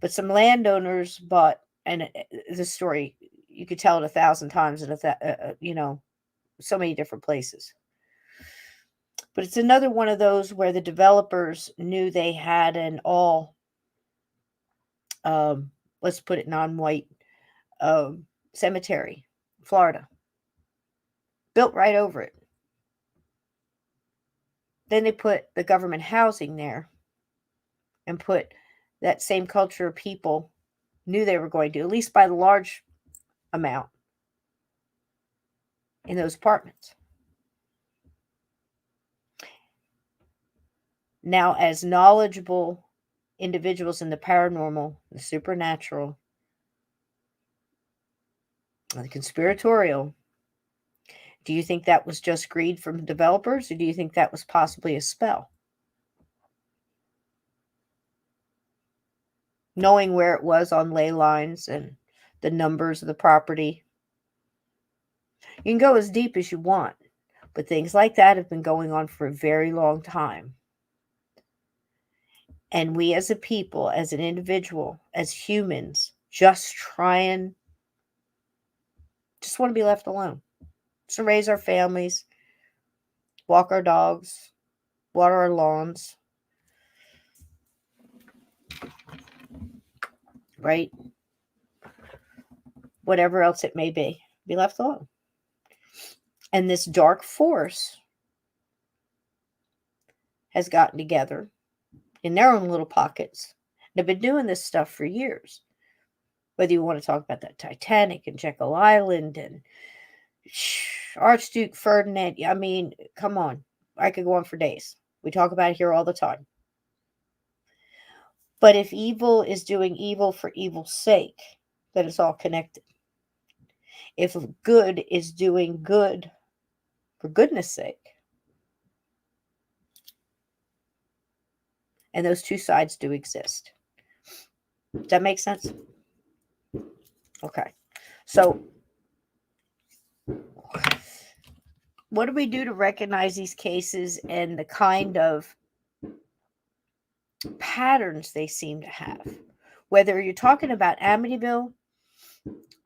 But some landowners bought, and the story, you could tell it 1,000 times in so many different places. But it's another one of those where the developers knew they had an all, let's put it non-white, cemetery, Florida, built right over it. Then they put the government housing there and put that same culture of people knew they were going to, at least by the large amount, in those apartments. Now, as knowledgeable individuals in the paranormal, the supernatural, the conspiratorial, do you think that was just greed from developers, or do you think that was possibly a spell? Knowing where it was on ley lines and the numbers of the property. You can go as deep as you want, but things like that have been going on for a very long time. And we as a people, as an individual, as humans, just want to be left alone. Just to raise our families, walk our dogs, water our lawns. right? Whatever else it may be left alone. And this dark force has gotten together in their own little pockets. They've been doing this stuff for years. Whether you want to talk about the Titanic and Jekyll Island and Archduke Ferdinand, I mean, come on. I could go on for days. We talk about it here all the time. But if evil is doing evil for evil's sake, then it's all connected. If good is doing good for goodness sake, and those two sides do exist. Does that make sense? Okay. So, what do we do to recognize these cases and the kind of patterns they seem to have? Whether you're talking about Amityville,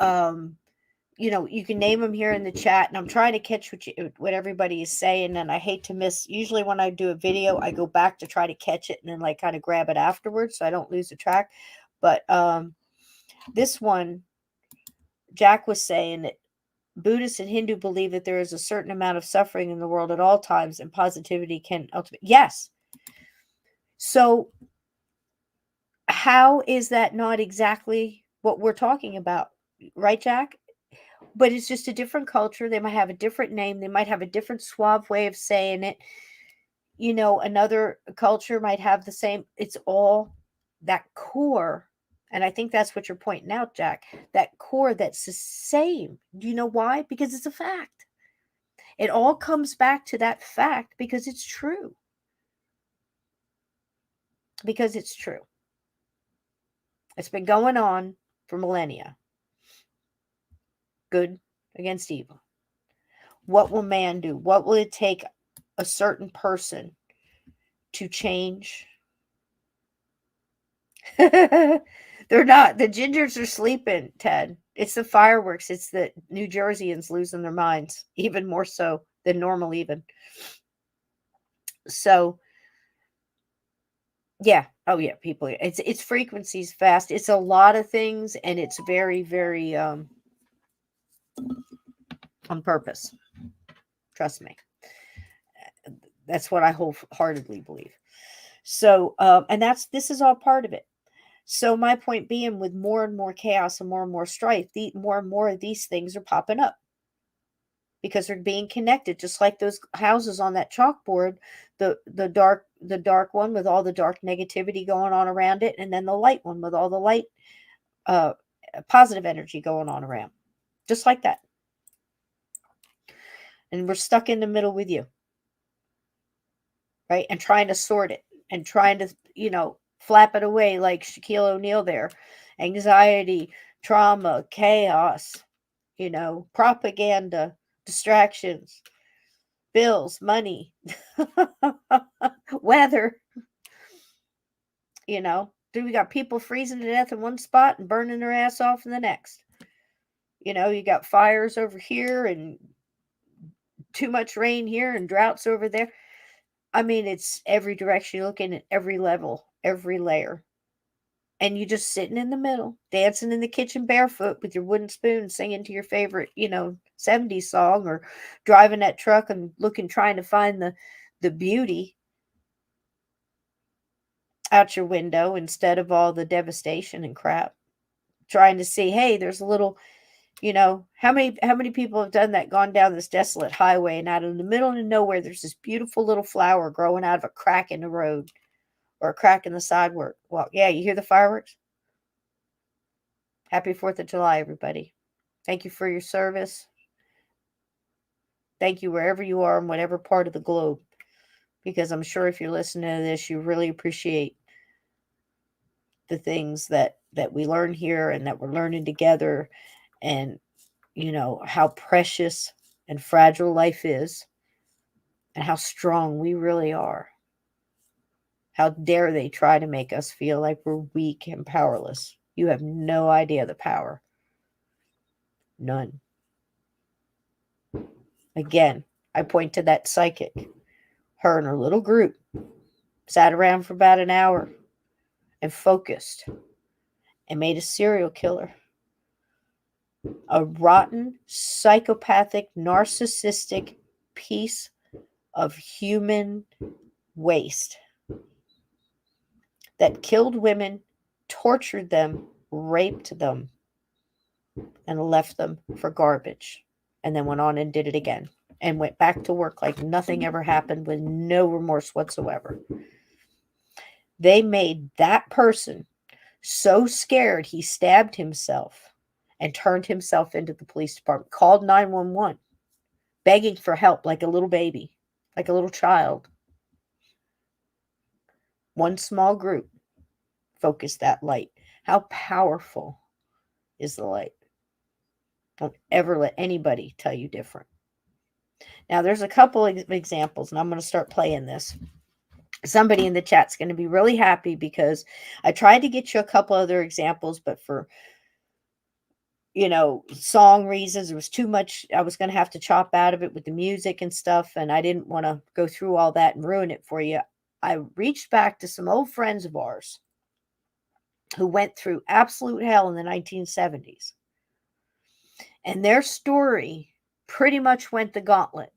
you can name them here in the chat, and I'm trying to catch what everybody is saying, and I hate to miss. Usually when I do a video, I go back to try to catch it and then like kind of grab it afterwards so I don't lose the track. But this one, Jack was saying that Buddhists and Hindu believe that there is a certain amount of suffering in the world at all times, and positivity can ultimately. Yes. So how is that not exactly what we're talking about? Right, Jack? But it's just a different culture. They might have a different name. They might have a different suave way of saying it. Another culture might have the same. It's all that core. And I think that's what you're pointing out, Jack. That core that's the same. Do you know why? Because it's a fact. It all comes back to that fact because it's true. Because it's true. It's been going on for millennia. Good against evil. What will man do? What will it take a certain person to change? They're not. The gingers are sleeping, Ted. It's the fireworks. It's the New Jerseyans losing their minds, even more so than normal even. So, yeah. Oh, yeah, people. It's frequencies fast. It's a lot of things, and it's very, very on purpose. Trust me. That's what I wholeheartedly believe. So, and this is all part of it. So my point being, with more and more chaos and more strife, more and more of these things are popping up because they're being connected, just like those houses on that chalkboard, the dark one with all the dark negativity going on around it, and then the light one with all the light, positive energy going on around, just like that. And we're stuck in the middle with you, right? And trying to sort it and trying to, flap it away like Shaquille O'Neal there. Anxiety, trauma, chaos, propaganda, distractions, bills, money, weather. We got people freezing to death in one spot and burning their ass off in the next. You got fires over here and too much rain here and droughts over there. I mean, it's every direction. You're looking at every level, every layer. And you just sitting in the middle, dancing in the kitchen barefoot with your wooden spoon, singing to your favorite, 70s song, or driving that truck and trying to find the beauty out your window instead of all the devastation and crap. Trying to see, hey, there's a little, how many people have done that, gone down this desolate highway and out in the middle of nowhere, there's this beautiful little flower growing out of a crack in the road or a crack in the sidewalk. Well, yeah, you hear the fireworks? Happy 4th of July, everybody. Thank you for your service. Thank you wherever you are in whatever part of the globe. Because I'm sure if you're listening to this, you really appreciate the things that we learn here and that we're learning together, and how precious and fragile life is, and how strong we really are. How dare they try to make us feel like we're weak and powerless? You have no idea the power. None. Again, I point to that psychic. Her and her little group sat around for about an hour and focused and made a serial killer. A rotten, psychopathic, narcissistic piece of human waste that killed women, tortured them, raped them, and left them for garbage. And then went on and did it again. And went back to work like nothing ever happened with no remorse whatsoever. They made that person so scared he stabbed himself and turned himself into the police department, called 911, begging for help like a little baby, like a little child. One small group focused that light. How powerful is the light? Don't ever let anybody tell you different. Now, there's a couple of examples, and I'm going to start playing this. Somebody in the chat's going to be really happy because I tried to get you a couple other examples, but for, song reasons, it was too much. I was going to have to chop out of it with the music and stuff, and I didn't want to go through all that and ruin it for you. I reached back to some old friends of ours who went through absolute hell in the 1970s. And their story pretty much went the gauntlet.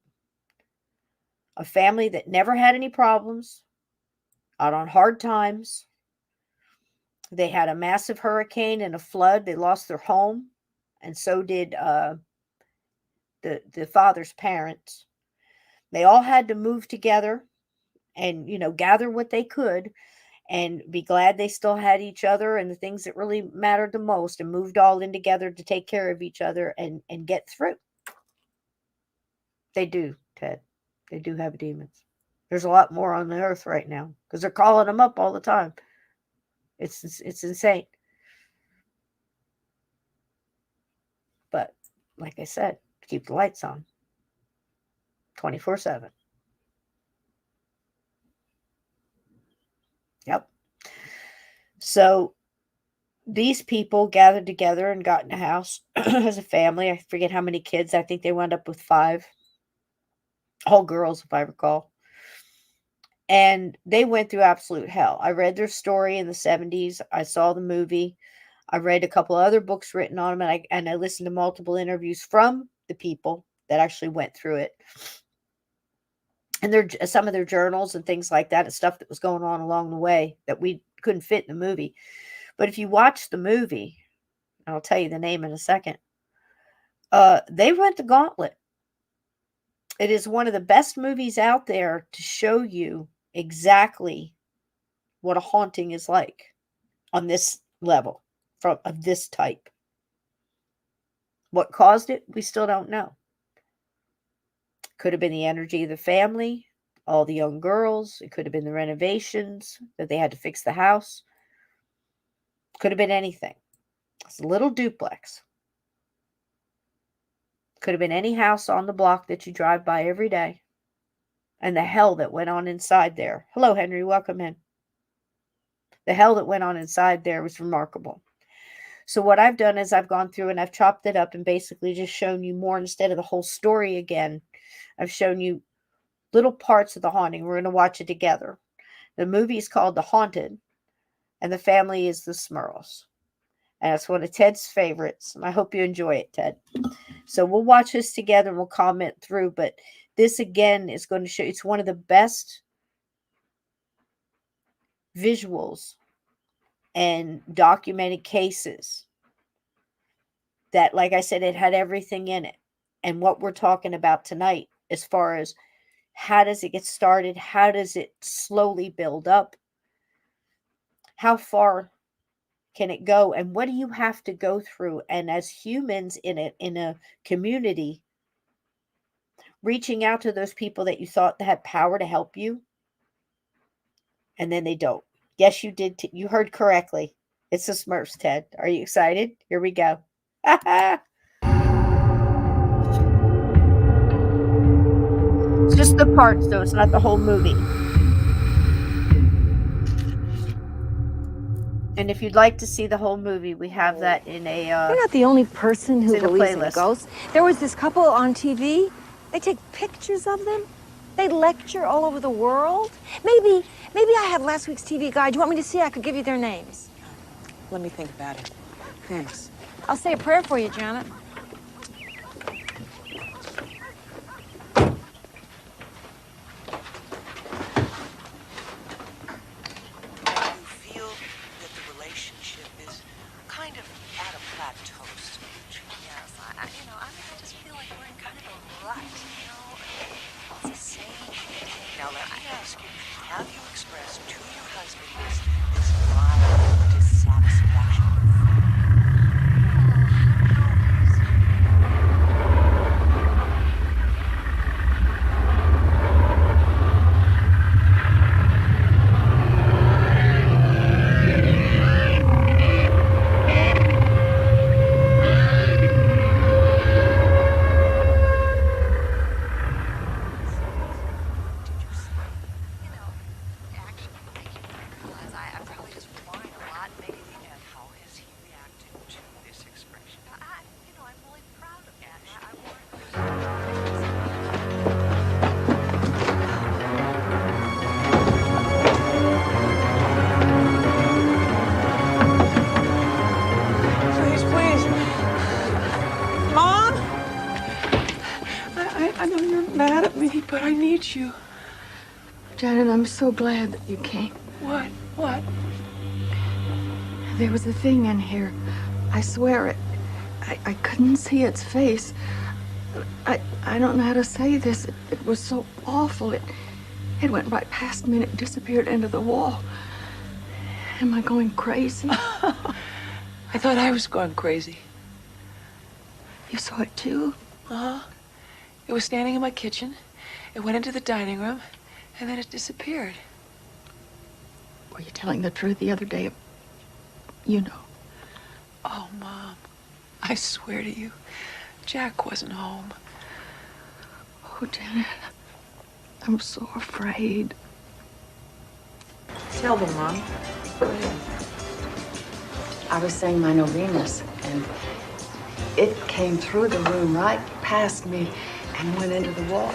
A family that never had any problems, out on hard times. They had a massive hurricane and a flood. They lost their home, and so did the father's parents. They all had to move together and, gather what they could and be glad they still had each other and the things that really mattered the most, and moved all in together to take care of each other and get through. They do, Ted. They do have demons. There's a lot more on the earth right now because they're calling them up all the time. It's insane. But like I said, keep the lights on 24/7. Yep. So these people gathered together and got in a house as a family. I forget how many kids. I think they wound up with 5. All girls, if I recall. And they went through absolute hell. I read their story in the 70s. I saw the movie. I read a couple of other books written on them, and I listened to multiple interviews from the people that actually went through it. And some of their journals and things like that, and stuff that was going on along the way that we couldn't fit in the movie. But if you watch the movie, and I'll tell you the name in a second, they went the gauntlet. It is one of the best movies out there to show you exactly what a haunting is like on this level of this type. What caused it, we still don't know. Could have been the energy of the family, all the young girls. It could have been the renovations that they had to fix the house. Could have been anything. It's a little duplex. Could have been any house on the block that you drive by every day. And the hell that went on inside there. Hello, Henry. Welcome in. The hell that went on inside there was remarkable. So what I've done is I've gone through and I've chopped it up and basically just shown you more instead of the whole story again. I've shown you little parts of the haunting. We're going to watch it together. The movie is called The Haunted, and the family is the Smurls. And it's one of Ted's favorites. I hope you enjoy it, Ted. So we'll watch this together and we'll comment through. But this, again, is going to show you, it's one of the best visuals and documented cases that, like I said, it had everything in it. And what we're talking about tonight, as far as how does it get started? How does it slowly build up? How far can it go? And what do you have to go through? And as humans in a community, reaching out to those people that you thought that had power to help you, and then they don't. Yes, you did. You heard correctly. It's the Smurfs, Ted. Are you excited? Here we go. It's just the parts, though. It's not the whole movie. And if you'd like to see the whole movie, we have that in a You're not the only person who in a believes in playlist. ghosts. There was this couple on TV. They take pictures of them. They lecture all over the world. Maybe I have last week's TV guide. Do you want me to see? I could give you their names. Let me think about it. Thanks. I'll say a prayer for you, Janet. You feel that the relationship is kind of at a plateau stage. Yes, I just feel like we're in kind of a rut, It's the same thing. Now let me ask you, have you expressed to your husband this mild dissatisfaction? Actually, I can't realize I probably just whine a lot. Maybe And how has he reacted to this expression? I'm really proud of that. I want to. Please, please. Mom! I know you're mad at me, but I need you. Janet, I'm so glad that you came. What? What? There was a thing in here. I swear it. I couldn't see its face. I don't know how to say this. It was so awful. It went right past me and it disappeared into the wall. Am I going crazy? I thought I was going crazy. You saw it too? Uh-huh. It was standing in my kitchen. It went into the dining room, and then it disappeared. Were you telling the truth the other day? You know. Oh, Mom, I swear to you, Jack wasn't home. Oh, Janet, I'm so afraid. Tell them, Mom. Go ahead. I was saying my novenas, and it came through the room right past me and went into the wall.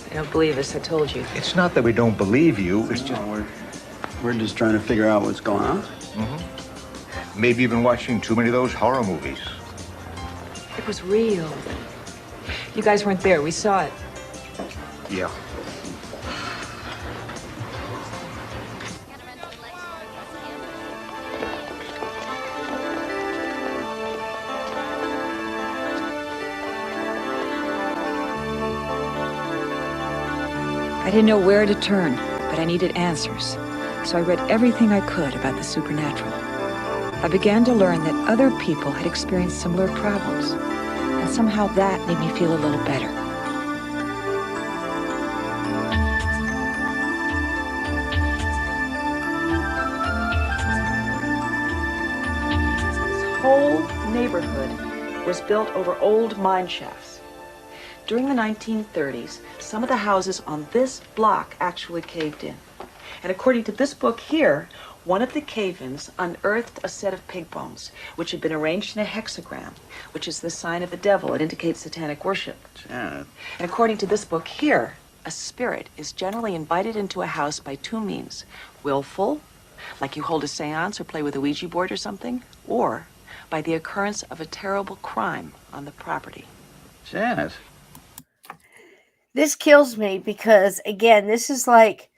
They don't believe us, I told you. It's not that we don't believe you, it's just We're just trying to figure out what's going on. maybe you've been watching too many of those horror movies. It was real. You guys weren't there, we saw it. Yeah. I didn't know where to turn, but I needed answers. So I read everything I could about the supernatural. I began to learn that other people had experienced similar problems, and somehow that made me feel a little better. This whole neighborhood was built over old mine shafts. During the 1930s, some of the houses on this block actually caved in. And according to this book here, one of the cave-ins unearthed a set of pig bones, which had been arranged in a hexagram, which is the sign of the devil. It indicates satanic worship. Janet. And according to this book here, a spirit is generally invited into a house by two means: willful, like you hold a seance or play with a Ouija board or something, or by the occurrence of a terrible crime on the property. Janet. This kills me because, again, this is like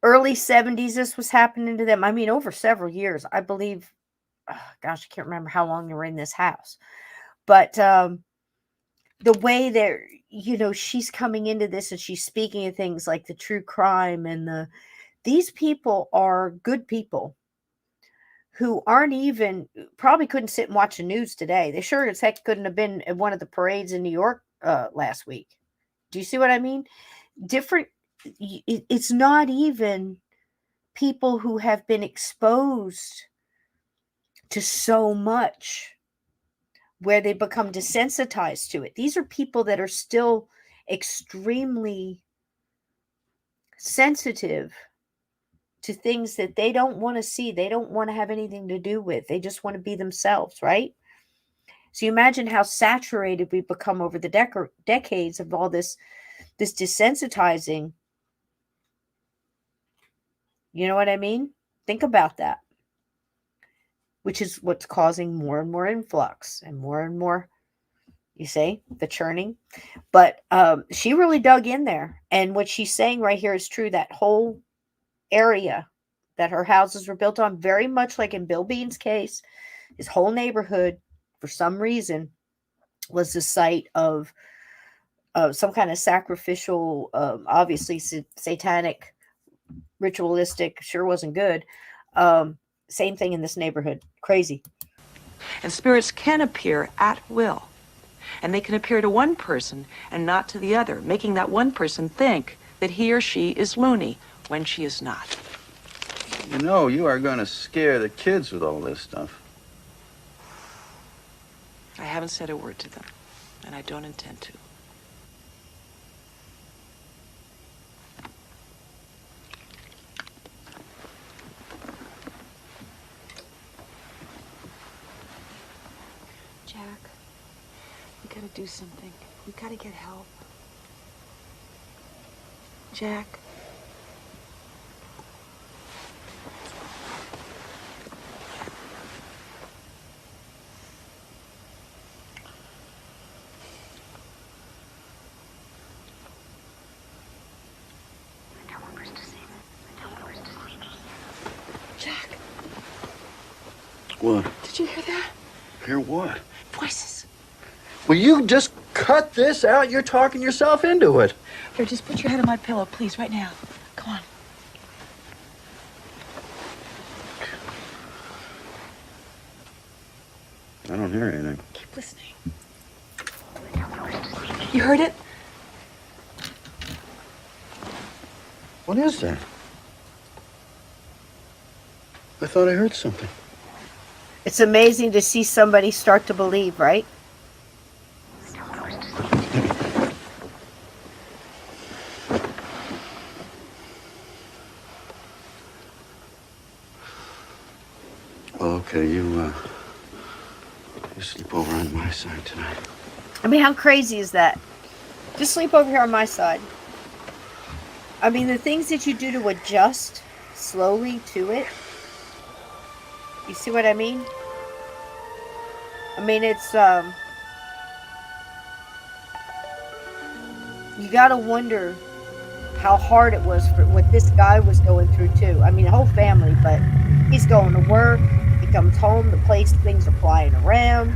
early 70s. This was happening to them. I mean, over several years. I believe, gosh, I can't remember how long they were in this house. But the way that, she's coming into this and she's speaking of things like the true crime and these people are good people who aren't even, probably couldn't sit and watch the news today. They sure as heck couldn't have been at one of the parades in New York last week. Do you see what I mean? It's not even people who have been exposed to so much where they become desensitized to it. These are people that are still extremely sensitive to things that they don't want to see. They don't want to have anything to do with. They just want to be themselves, right? So you imagine how saturated we've become over the decades of all this desensitizing You know what I mean? Think about that. Which is what's causing more and more influx and more, you see, the churning. But she really dug in there. And what she's saying right here is true. That whole area that her houses were built on, very much like in Bill Bean's case, his whole neighborhood, for some reason, was the site of some kind of sacrificial, obviously satanic, ritualistic, sure wasn't good. Same thing in this neighborhood. Crazy. And spirits can appear at will. And they can appear to one person and not to the other, making that one person think that he or she is loony when she is not. You know, you are going to scare the kids with all this stuff. I haven't said a word to them, and I don't intend to. Jack, we gotta do something. We gotta get help. Jack. Jack, What? did you hear that? Hear what? Voices. Will you just cut this out? You're talking yourself into it. Here, just put your head on my pillow, please, right now. Come on. I don't hear anything. Keep listening. You heard it? What is that? I thought I heard something. It's amazing to see somebody start to believe, right? Well, okay, you sleep over on my side tonight. I mean, how crazy is that? Just sleep over here on my side. I mean, the things that you do to adjust slowly to it. You see what I mean? I mean, it's, you gotta wonder how hard it was for what this guy was going through too. I mean, the whole family, but he's going to work. He comes home, the place, things are flying around.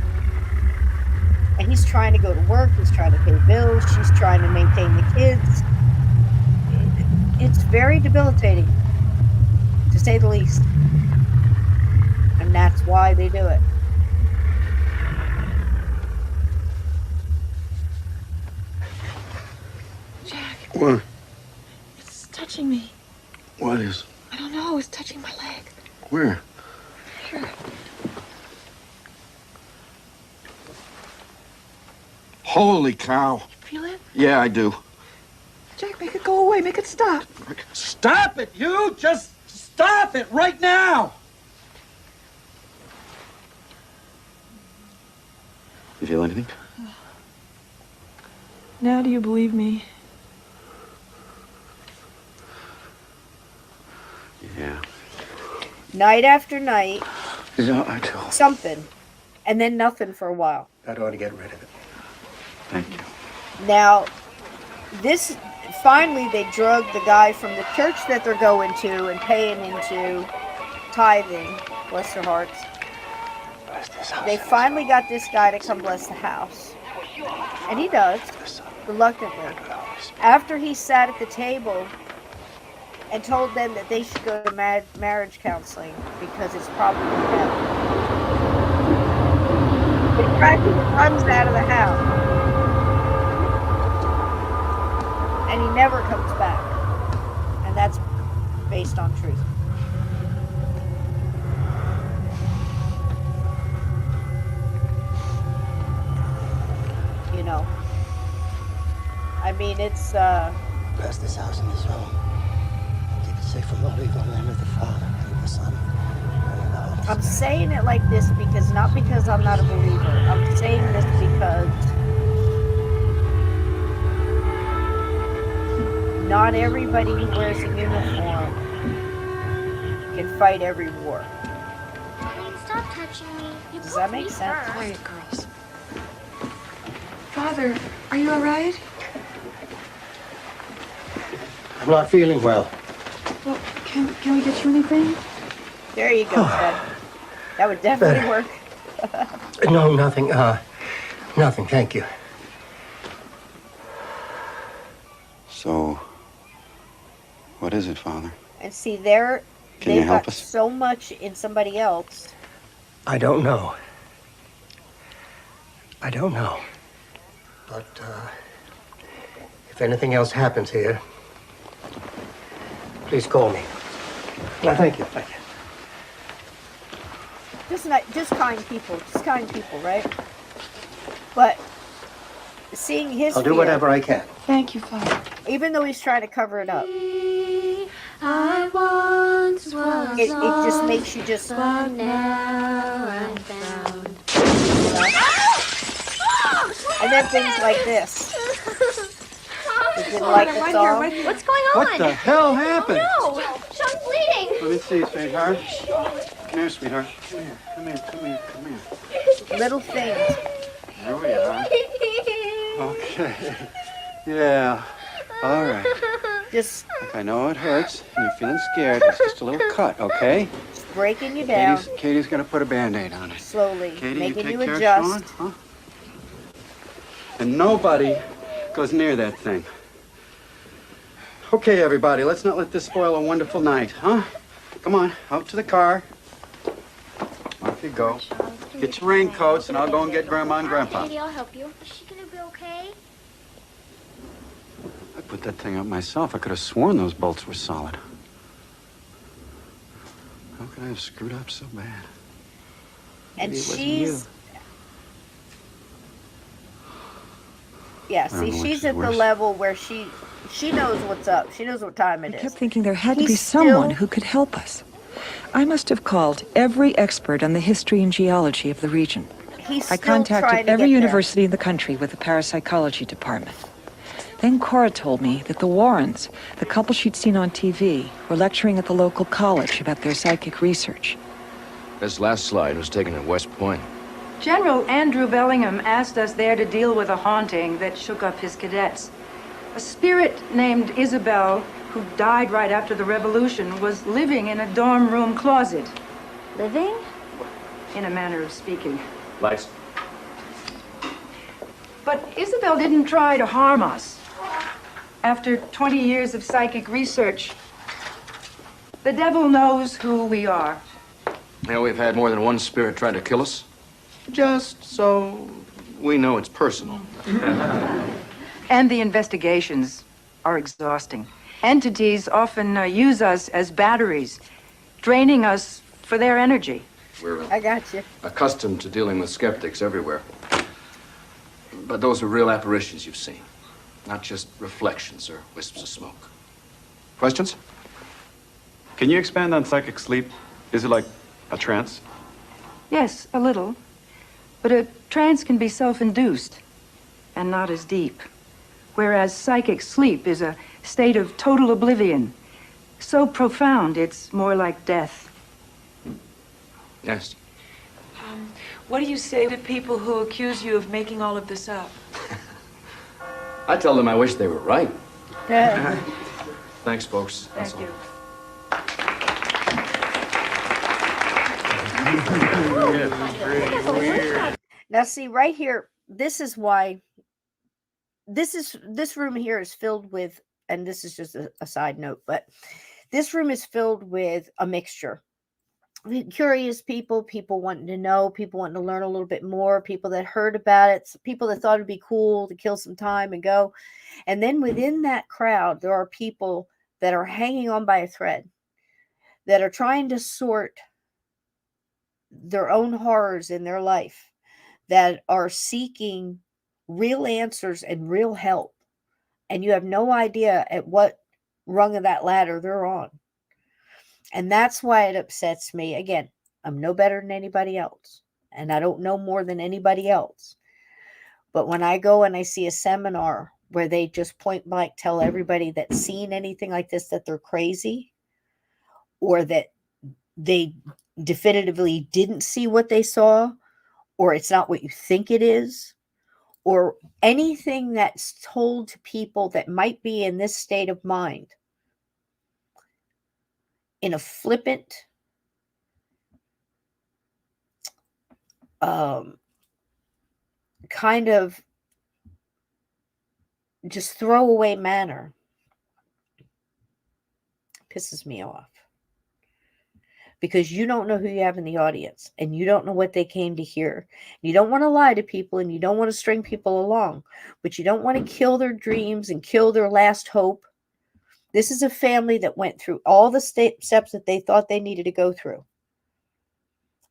And he's trying to go to work. He's trying to pay bills. She's trying to maintain the kids. It's very debilitating, to say the least. And that's why they do it. Jack. What? It's touching me. What is? I don't know. It's touching my leg. Where? Here. Holy cow. Feel it? Yeah, I do. Jack, make it go away. Make it stop. Stop it, you! Just stop it right now! You feel anything? Now do you believe me? Yeah. Night after night. Yeah, I do. Something. And then nothing for a while. That ought to get rid of it. Thank you. Now, this, finally they drug the guy from the church that they're going to and paying into tithing. Bless their hearts. They finally got this guy to come bless the house. And he does, reluctantly. After he sat at the table and told them that they should go to marriage counseling because it's probably hell. He practically runs out of the house. And he never comes back. And that's based on truth. You know. I mean, it's, Bless this house and this home. Keep it safe from all evil in the name of the Father, and of the Son, and of the Holy Spirit. I'm saying it like this because, not because I'm not a believer. I'm saying this because not everybody who wears a uniform can fight every war. Daddy, stop touching me. You Does that make sense? Quiet, girls. Father, are you all right? I'm not feeling well. Well, can we get you anything? There you go, Ted. That would definitely work. No, nothing. Nothing, thank you. So, what is it, Father? And see, Can you they've help got us? so much in somebody else. I don't know. I don't know. But, if anything else happens here, please call me. No, thank you, thank you. Just kind people, right? But seeing his I'll do fear, whatever I can. Thank you, Father. even though he's trying to cover it up, I once was it just makes you just, but now I'm found. and then things like this. You didn't like the song? What's going on? What the hell happened? Oh, no! Sean's bleeding! Let me see, sweetheart. Come here, sweetheart. Come here. Little things. There we are. Okay. Yeah. All right. Just Look, I know it hurts, and you're feeling scared. It's just a little cut, okay? breaking you down Katie's gonna put a Band-Aid on it. slowly, Katie, making you you take care adjust. of Sean, huh? And nobody goes near that thing. Okay, everybody, let's not let this spoil a wonderful night, huh? Come on, out to the car. Off you go. Get your raincoats, and I'll go and get Grandma and Grandpa. Katie, I'll help you. Is she gonna be okay? I put that thing up myself. I could have sworn those bolts were solid. How could I have screwed up so bad? And Maybe it wasn't she's, you. yeah, I don't see, know which she's is at the worse. level where she knows what's up. She knows what time it I is. kept thinking there had to be He's someone still- who could help us. I must have called every expert on the history and geology of the region. He's I still trying contacted to every get there. university in the country with a parapsychology department. Then Cora told me that the Warrens, the couple she'd seen on TV, were lecturing at the local college about their psychic research. This last slide was taken at West Point. General Andrew Bellingham asked us there to deal with a haunting that shook up his cadets. A spirit named Isabel, who died right after the revolution, was living in a dorm room closet. Living? In a manner of speaking. Lights. But Isabel didn't try to harm us. After 20 years of psychic research, the devil knows who we are. Now we've had more than one spirit try to kill us. Just so we know it's personal. And the investigations are exhausting. Entities often use us as batteries, draining us for their energy. We're I got you. accustomed to dealing with skeptics everywhere. But those are real apparitions you've seen, not just reflections or wisps of smoke. Questions? Can you expand on psychic sleep? Is it like a trance? Yes, a little. But a trance can be self-induced and not as deep. Whereas psychic sleep is a state of total oblivion. So profound, it's more like death. Yes. What do you say to people who accuse you of making all of this up? I tell them I wish they were right. Yeah. Thanks, folks. That's Thank all. you. Now, see, right here, this is why this room here is filled with, and this is just a side note, but this room is filled with a mixture. Curious people wanting to know, people wanting to learn a little bit more, people that heard about it, people that thought it'd be cool to kill some time and go. And then within that crowd, there are people that are hanging on by a thread, that are trying to sort their own horrors in their life, that are seeking real answers and real help. And you have no idea at what rung of that ladder they're on. And that's why it upsets me. Again, I'm no better than anybody else, and I don't know more than anybody else. But when I go and I see a seminar where they just point blank tell everybody that's seen anything like this that they're crazy, or that they definitively didn't see what they saw, or it's not what you think it is, or anything that's told to people that might be in this state of mind in a flippant, kind of just throwaway manner, pisses me off. Because you don't know who you have in the audience, and you don't know what they came to hear. You don't want to lie to people, and you don't want to string people along, but you don't want to kill their dreams and kill their last hope. This is a family that went through all the steps that they thought they needed to go through,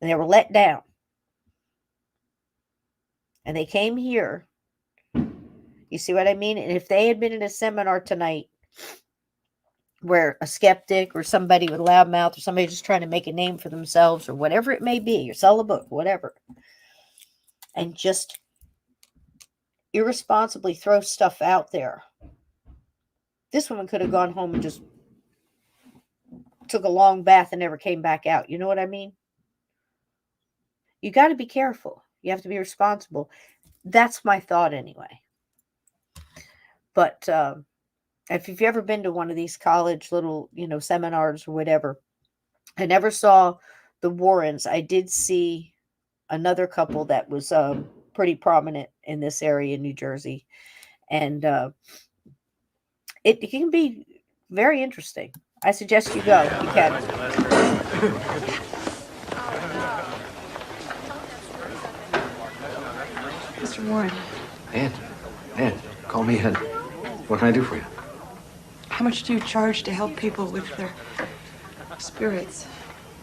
and they were let down. And they came here. You see what I mean? And if they had been in a seminar tonight where a skeptic or somebody with a loud mouth or somebody just trying to make a name for themselves or whatever it may be, or sell a book, whatever, and just irresponsibly throw stuff out there, this woman could have gone home and just took a long bath and never came back out. You know what I mean? You got to be careful. You have to be responsible. That's my thought anyway. But if you've ever been to one of these college little, seminars or whatever, I never saw the Warrens. I did see another couple that was pretty prominent in this area in New Jersey. And it can be very interesting. I suggest you go. You can. Mr. Warren. Ed, call me Ed. What can I do for you? How much do you charge to help people with their spirits?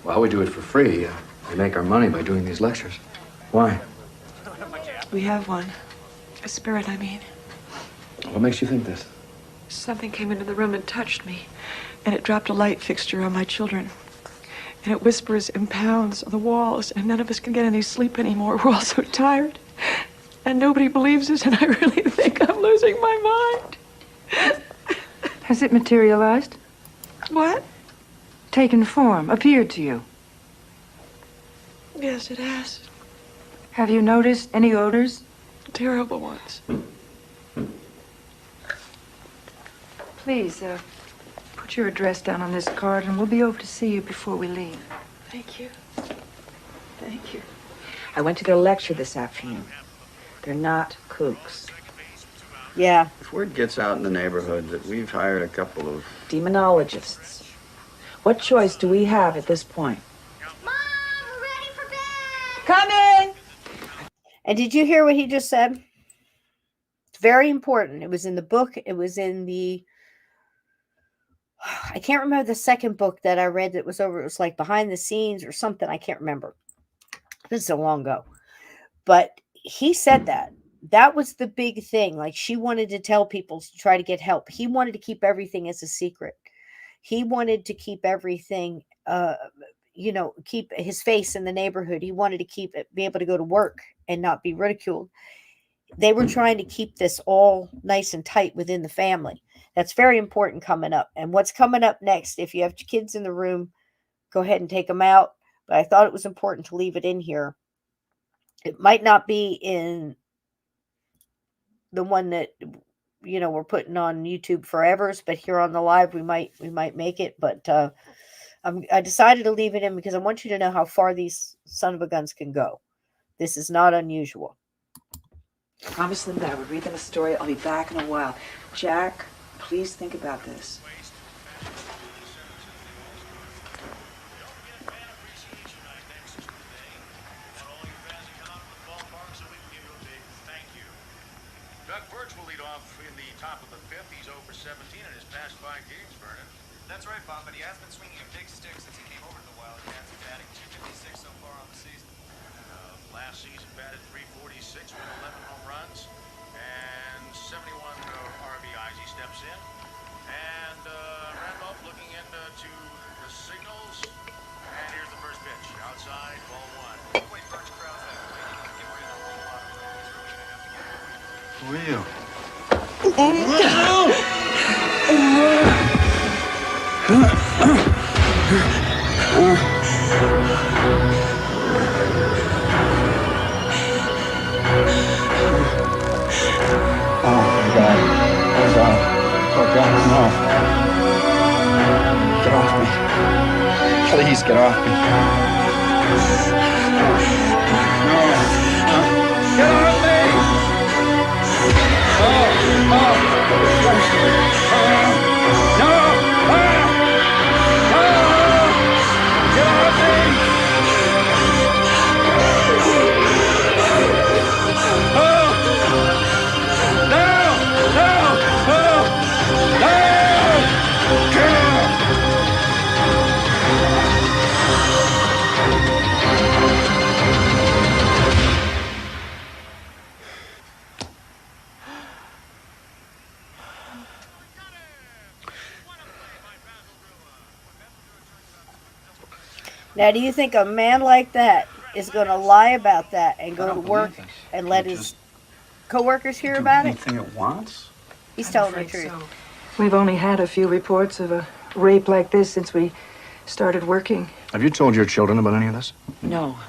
Well, we do it for free. We make our money by doing these lectures. Why? We have one. A spirit, I mean. What makes you think this? Something came into the room and touched me, and it dropped a light fixture on my children. And it whispers and pounds on the walls, and none of us can get any sleep anymore. We're all so tired. And nobody believes us, and I really think I'm losing my mind. Has it materialized? What? Taken form, appeared to you? Yes, it has. Have you noticed any odors? Terrible ones. Please, put your address down on this card, and we'll be over to see you before we leave. Thank you. Thank you. I went to their lecture this afternoon. They're not kooks. Yeah. If word gets out in the neighborhood that we've hired a couple of Demonologists. What choice do we have at this point? Mom, we're ready for bed! Come in! And did you hear what he just said? It's very important. It was in the book. It was in the... I can't remember the second book that I read that was over. It was like behind the scenes or something. I can't remember. This is so long ago. But he said that. That was the big thing. Like, she wanted to tell people to try to get help. He wanted to keep everything as a secret. He wanted to keep everything, keep his face in the neighborhood. He wanted to be able to go to work and not be ridiculed. They were trying to keep this all nice and tight within the family. That's very important coming up. And what's coming up next, if you have kids in the room, go ahead and take them out. But I thought it was important to leave it in here. It might not be in the one that, we're putting on YouTube forevers, but here on the live, we might make it. But I decided to leave it in because I want you to know how far these son of a guns can go. This is not unusual. I promised them that I would read them a story. I'll be back in a while. Jack, please think about this. In the top of the fifth, he's over 17 in his past 5 games, Vernon. That's right, Bob, but he has been swinging a big stick since he came over to the Wildcats. He's batting .256 so far on the season. Last season batted .346 with 11 home runs and 71 RBIs. He steps in, and Randolph looking into the signals, and here's the first pitch. Outside, ball one. Wait, Birch crowd's out. Get rid of the whole lot of them. He's really going to have to get rid of Who are you? Oh, God. Oh, God. Oh, God, no. Get off me. Please get off me. No. Get off me! No! Get off me! Now, do you think a man like that is going to lie about that and go to don't work believe it. and let It his just coworkers hear do about it? anything it wants? He's I'm telling the afraid truth. so. We've only had a few reports of a rape like this since we started working. Have you told your children about any of this? No,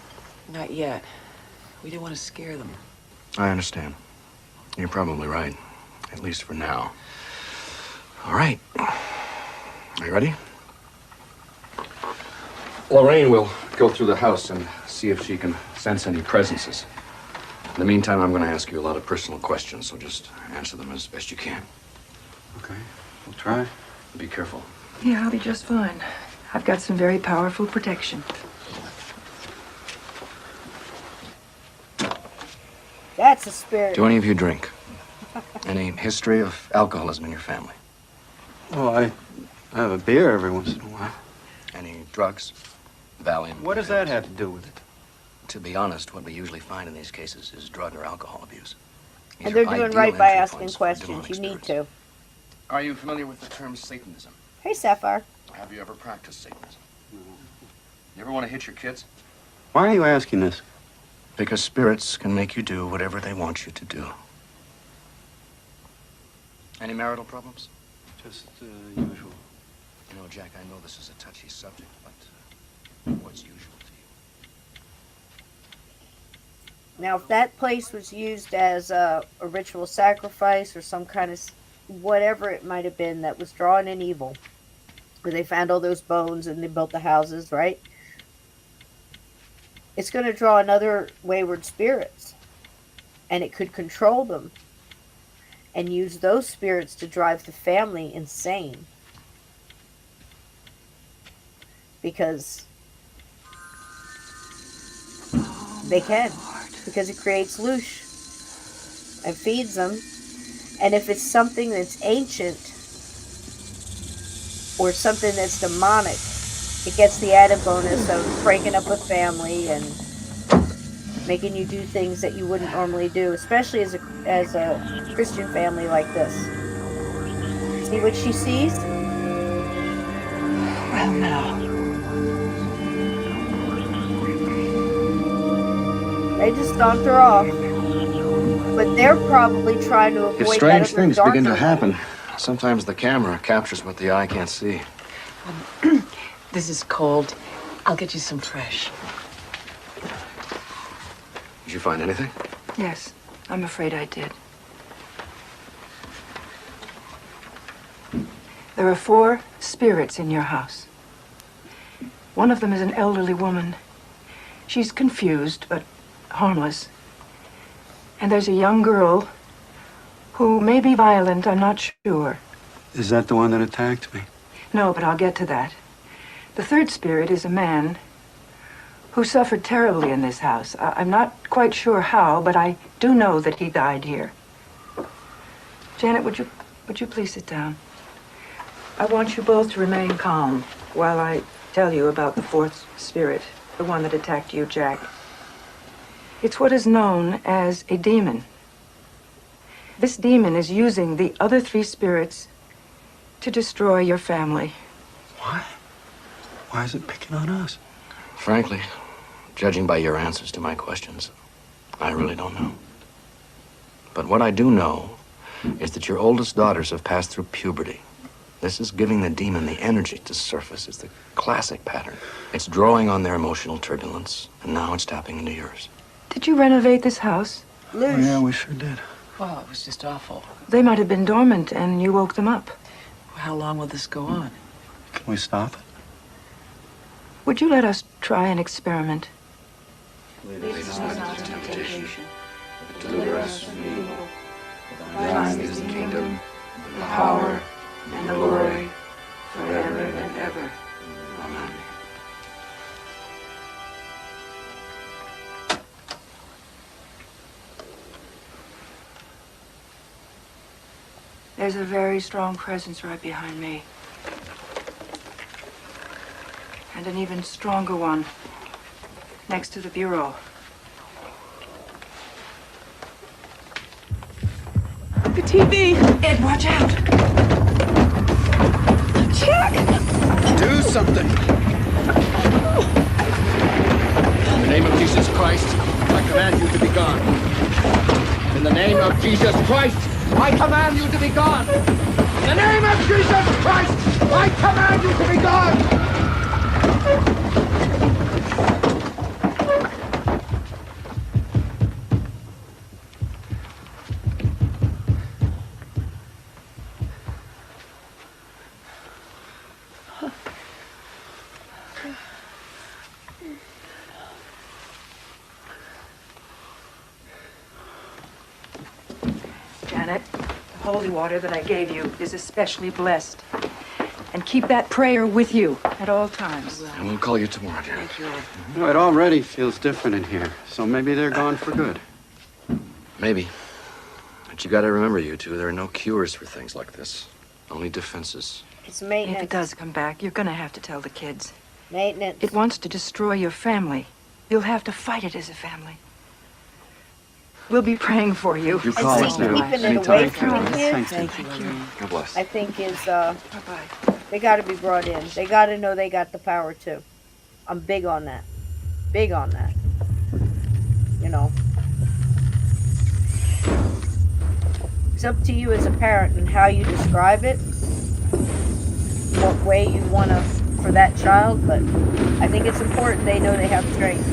not yet. We didn't want to scare them. I understand. You're probably right, at least for now. All right. Are you ready? Lorraine will go through the house and see if she can sense any presences. In the meantime, I'm going to ask you a lot of personal questions, so just answer them as best you can. Okay, we'll try. Be careful. Yeah, I'll be just fine. I've got some very powerful protection. That's a spirit. Do any of you drink? Any history of alcoholism in your family? Well, I have a beer every once in a while. Any drugs? Valium? What does that have to do with it? To be honest, what we usually find in these cases is drug or alcohol abuse. These And they're are doing ideal right by entry asking points for questions. demonic You need spirits. to. Are you familiar with the term Satanism? Hey, Sapphire. Have you ever practiced Satanism? You ever want to hit your kids? Why are you asking this? Because spirits can make you do whatever they want you to do. Any marital problems? Just usual. You know, Jack, I know this is a touchy subject, but what's usual to you? Now, if that place was used as a ritual sacrifice or some kind of whatever it might have been that was drawing in evil, where they found all those bones and they built the houses, right? It's going to draw another wayward spirits, and it could control them and use those spirits to drive the family insane. Because they can. Because it creates loosh and feeds them. And if it's something that's ancient or something that's demonic, it gets the added bonus of breaking up a family and making you do things that you wouldn't normally do, especially as a Christian family like this. See what she sees? Well, now. They just stomped her off. But they're probably trying to avoid If strange that other things begin to darker happen, sometimes the camera captures what the eye can't see. This is cold. I'll get you some fresh. Did you find anything? Yes, I'm afraid I did. There are 4 spirits in your house. One of them is an elderly woman. She's confused, but harmless. And there's a young girl who may be violent, I'm not sure. Is that the one that attacked me? No, but I'll get to that. The 3rd spirit is a man who suffered terribly in this house. I'm not quite sure how, but I do know that he died here. Janet, would you please sit down? I want you both to remain calm while I tell you about the 4th spirit, the one that attacked you, Jack. It's what is known as a demon. This demon is using the other 3 spirits to destroy your family. Why? Why is it picking on us? Frankly, judging by your answers to my questions, I really don't know. But what I do know is that your oldest daughters have passed through puberty. This is giving the demon the energy to surface. It's the classic pattern. It's drawing on their emotional turbulence, and now it's tapping into yours. Did you renovate this house? Oh, yeah, we sure did. Well, it was just awful. They might have been dormant and you woke them up. How long will this go on? Can we stop it? Would you let us try an experiment? Lead us not into temptation, but deliver us from evil. For thine is the kingdom, the power, and the glory, forever and ever. Amen. There's a very strong presence right behind me. And an even stronger one next to the bureau. The TV! Ed, watch out! Jack! Do something! In the name of Jesus Christ, I command you to be gone. In the name of Jesus Christ, I command you to be gone. In the name of Jesus Christ, I command you to be gone. Janet, the holy water that I gave you is especially blessed. And keep that prayer with you at all times. And we'll call you tomorrow, Janet. Thank you. You know, it already feels different in here, so maybe they're gone for good. Maybe. But you gotta remember, you two, there are no cures for things like this. Only defenses. It's maintenance. If it does come back, you're gonna have to tell the kids. Maintenance. It wants to destroy your family. You'll have to fight it as a family. We'll be praying for you. You call us now. Keeping it away from the kids, Thank you. God bless. I think is, Bye-bye. they got to be brought in. They got to know they got the power too. I'm big on that. Big on that. You know. It's up to you as a parent and how you describe it. What way you want to for that child, but I think it's important they know they have strength.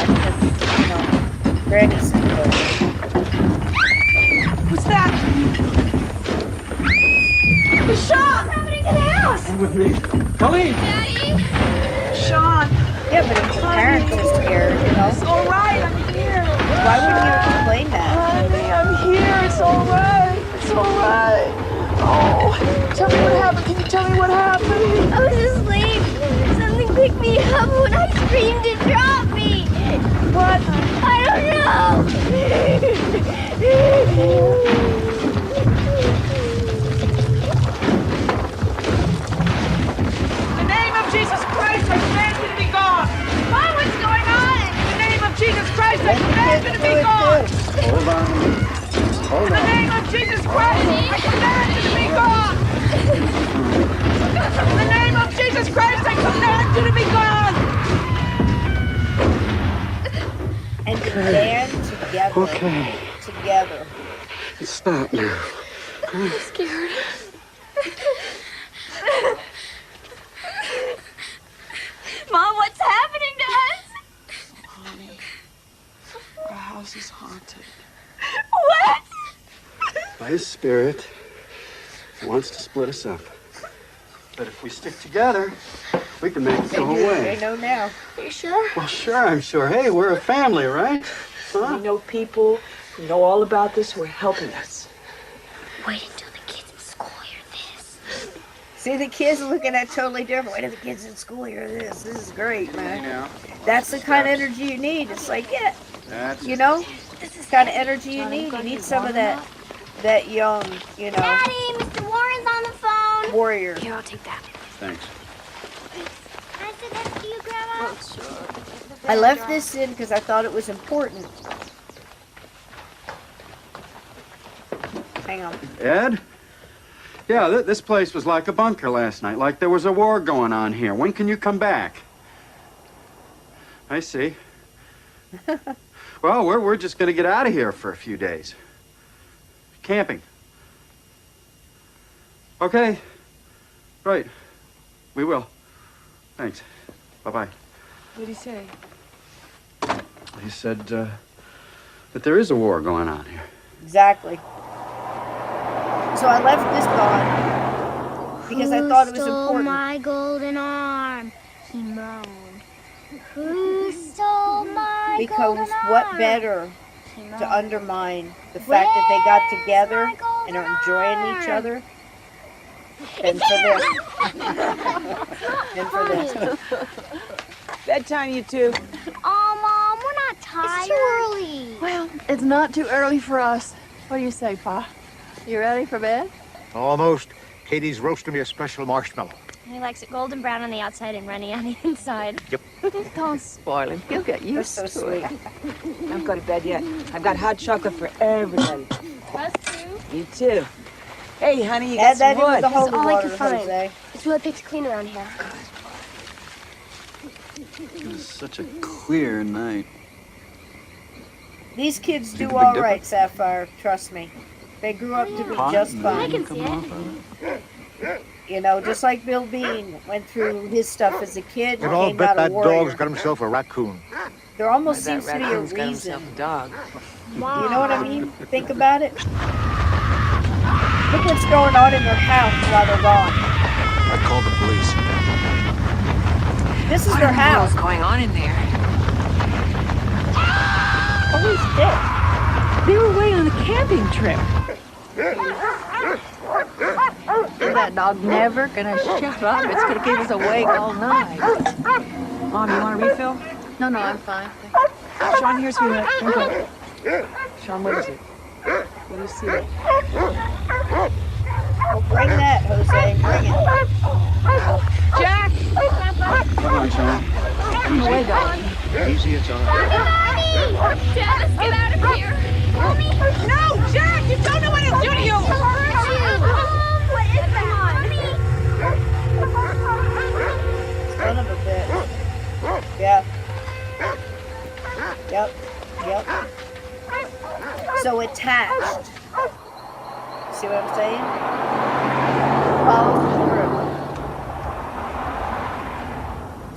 I think, you know, Granny's What's that? Sean! What's happening to the house? With me. Colleen! Daddy! Sean! Yeah, but if the parents are scared, you know. It's all right, I'm here. Why wouldn't you explain that? Honey, I'm here. It's all right. It's all right. Oh, tell me what happened. Can you tell me what happened? I was asleep. Something picked me up when I screamed and dropped me. What? I don't know. In the name of Jesus Christ, I command you to be gone. Mom, what's going on? In the name of Jesus Christ, I command you to be gone. Hold on. Hold In the on. name of Jesus Christ, I command you to be gone. In the name of Jesus Christ, I command you to be gone. And to band together. Okay. Together. Stop now. I'm scared. Mom, what's happening to us? Honey, our house is haunted. What? By his spirit, he wants to split us up. But if we stick together, we can make it go They away. know now. Are you sure? Well, sure, I'm sure. Hey, we're a family, right? Huh? We know people who know all about this who are helping us. Wait until the kids in school hear this. See, the kids are looking at it totally different. Wait till the kids in school hear this. This is great, man. That's the kind of energy you need. It's like, yeah, you know, this is the kind of energy you need. You need some of that young, you know, Daddy, Mr. Warren's on the phone. warrior. Here, I'll take that. Thanks. Can I sit next to you, Grandma? I left this in because I thought it was important. Hang on. Ed? Yeah, this place was like a bunker last night, like there was a war going on here. When can you come back? I see. Well, we're just going to get out of here for a few days. Camping. Okay. Right. We will. Thanks. Bye-bye. What did he say? He said that there is a war going on here. Exactly. So I left this gone because I thought it was important. My golden arm, he moaned. Who stole my Because golden what arm? better He to moaned. undermine the fact that they got together my golden and are enjoying each arm? other than for this? Than for this. Bedtime, you two. Oh, Mom, we're not tired. It's too early. Well, it's not too early for us. What do you say, Pa? You ready for bed? Almost. Katie's roasting me a special marshmallow. He likes it golden brown on the outside and runny on the inside. Yep. Don't spoil him. He'll get used so to sweet. it. Don't go to bed yet. I've got hot chocolate for everybody. Us too. You too. Hey, honey, you Add got some that in with wood. the holy all I water, can find. Jose. It's really picked clean around here. It was such a clear night. These kids See do the Big all Dipper? right, Sapphire. Trust me. They grew up to be Pot just and the I fine. can come see it. off of it. You know, just like Bill Bean went through his stuff as a kid And and I'll came bet out a that warrior. dog's got himself a raccoon. There almost That seems to be a raccoon's got reason. himself a dog. You know what I mean? Think about it. Look what's going on in their house while they're gone. I called the police. This is What their in the world's house. going on in there? Holy shit. They were away on a camping trip. That dog never gonna shut up. It's gonna keep us awake all night. Mom, you want a refill? No, I'm fine. Sean, here's sweetheart. Drink up. Sean, what is it? What do you see? Well, bring that, Jose. Bring it. Jack! Come on, Sean. Away, darling. Easy, it's all right. Mommy! Dad, let's get out of here. Mommy! No, Jack! You don't know what it'll do to you! He'll hurt you. What is that? Son of a bitch. Yeah. Yep. Yep. So attached. See what I'm saying? Follow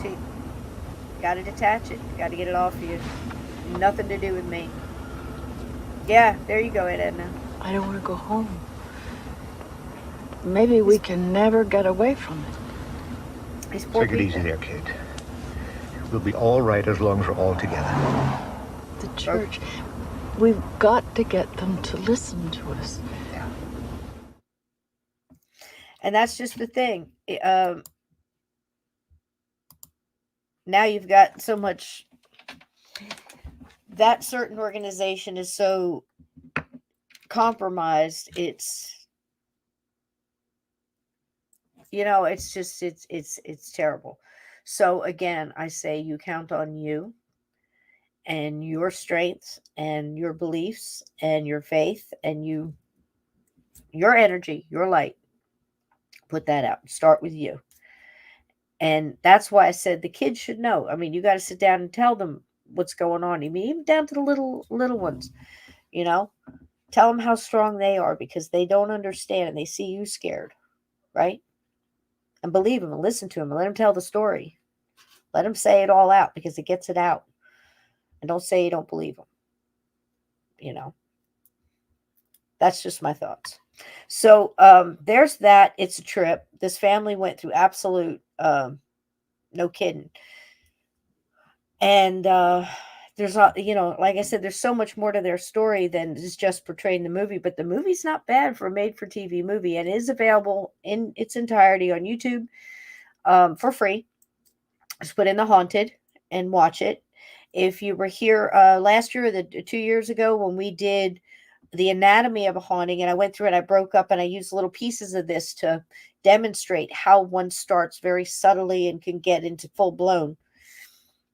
through. See, gotta detach it. Gotta get it off you. Nothing to do with me. Yeah, there you go, Edna. I don't want to go home. Maybe we can never get away from it. These poor Take it easy people. there, kid. We'll be all right as long as we're all together. The church. We've got to get them to listen to us. And that's just the thing. Now you've got so much. That certain organization is so compromised. It's, you know, it's just it's terrible. So again, I say you count on you and your strengths and your beliefs and your faith and your energy, your light. Put that out. Start with you. And that's why I said the kids should know. I mean, you got to sit down and tell them what's going on. I mean, even down to the little ones, you know, tell them how strong they are because they don't understand and they see you scared, right? And believe them and listen to them and let them tell the story. Let them say it all out because it gets it out. And don't say you don't believe them. You know, that's just my thoughts. So there's that. It's a trip. This family went through absolute, no kidding. And there's, you know, like I said, there's so much more to their story than is just portrayed in the movie. But the movie's not bad for a made-for-TV movie, and it is available in its entirety on YouTube for free. Just put in The Haunted and watch it. If you were here last year or 2 years ago when we did the anatomy of a haunting, and I went through it, I broke up and I used little pieces of this to demonstrate how one starts very subtly and can get into full blown.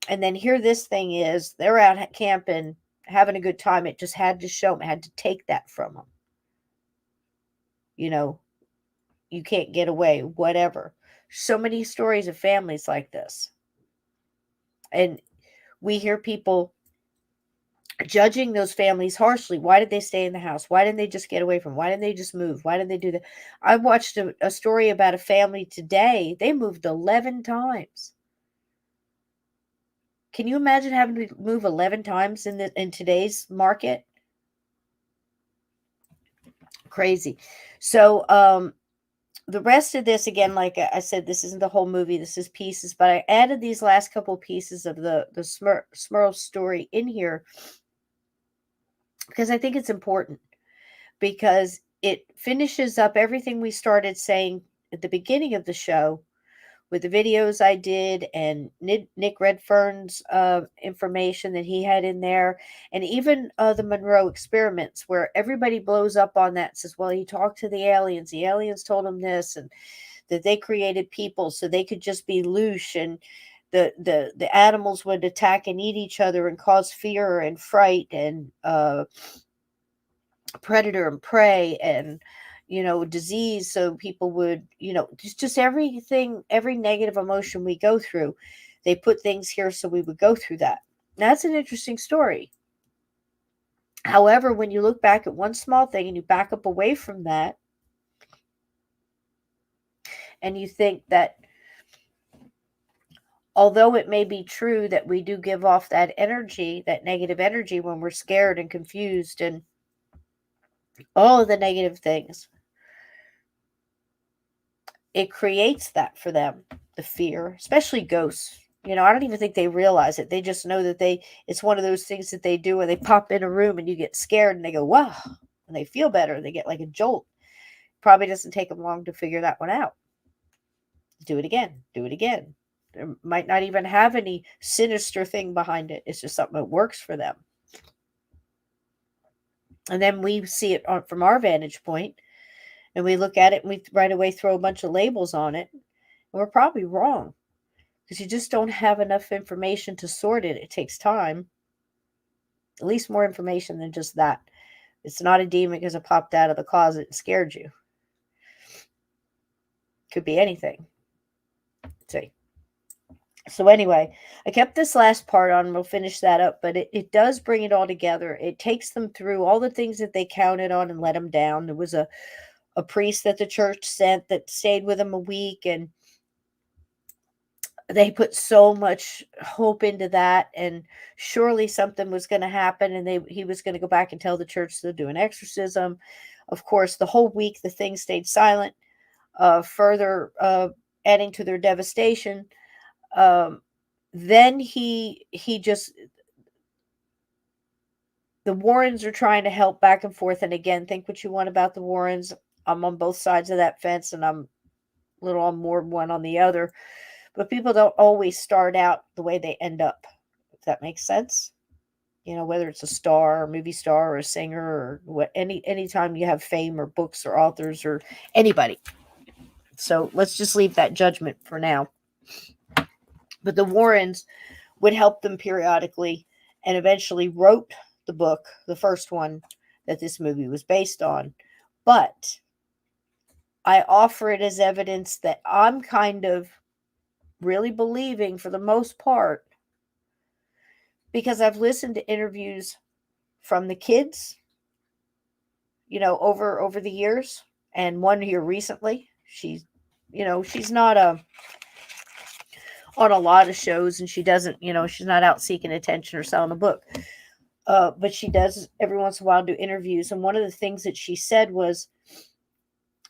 And then here this thing is, they're out camping, having a good time. It just had to show them, it had to take that from them. You know, you can't get away, whatever. So many stories of families like this. And we hear people judging those families harshly. Why did they stay in the house? Why didn't they just get away from it? Why didn't they just move? Why didn't they do that? I watched a story about a family today. They moved 11 times. Can you imagine having to move 11 times in today's market? Crazy. So the rest of this, again, like I said, this isn't the whole movie. This is pieces, but I added these last couple pieces of the Smurl story in here because I think it's important, because it finishes up everything we started saying at the beginning of the show with the videos I did and Nick Redfern's information that he had in there, and even the Monroe experiments, where everybody blows up on that and says, well, he talked to the aliens. The aliens told him this, and that they created people so they could just be loose, and the animals would attack and eat each other and cause fear and fright and predator and prey and disease, so people would just everything, every negative emotion we go through, they put things here so we would go through that. That's an interesting story. However, when you look back at one small thing and you back up away from that and you think that although it may be true that we do give off that energy, that negative energy, when we're scared and confused and all of the negative things, it creates that for them, the fear, especially ghosts. I don't even think they realize it. They just know that it's one of those things that they do, where they pop in a room and you get scared and they go, wow, and they feel better. They get like a jolt. Probably doesn't take them long to figure that one out. Do it again. Do it again. There might not even have any sinister thing behind it. It's just something that works for them. And then we see it from our vantage point, and we look at it and we right away throw a bunch of labels on it. And we're probably wrong, because you just don't have enough information to sort it. It takes time. At least more information than just that. It's not a demon because it popped out of the closet and scared you. Could be anything. See. So anyway, I kept this last part on. We'll finish that up, but it does bring it all together. It takes them through all the things that they counted on and let them down. There was a priest that the church sent that stayed with them a week, and they put so much hope into that, and surely something was going to happen, and he was going to go back and tell the church to do an exorcism. Of course, the whole week the thing stayed silent, further adding to their devastation. Then he just, the Warrens are trying to help back and forth, and again, think what you want about the Warrens. I'm on both sides of that fence, and I'm a little on more one on the other. But people don't always start out the way they end up, if that makes sense. Whether it's a star, or movie star, or a singer, or what, anytime you have fame or books or authors or anybody. So let's just leave that judgment for now. But the Warrens would help them periodically, and eventually wrote the book, the first one that this movie was based on. But I offer it as evidence that I'm kind of really believing, for the most part, because I've listened to interviews from the kids, over the years, and one here recently. She's not on a lot of shows, and she doesn't, she's not out seeking attention or selling a book. But she does every once in a while do interviews, and one of the things that she said was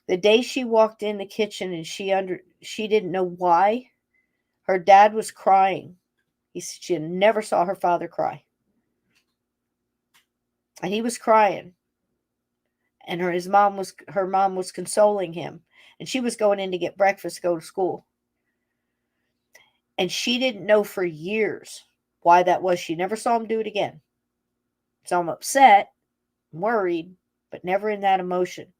the day she walked in the kitchen and she didn't know why her dad was crying. He said she never saw her father cry. And he was crying. And her mom was consoling him. And she was going in to get breakfast, go to school. And she didn't know for years why that was. She never saw him do it again. So I'm upset, worried, but never in that emotion.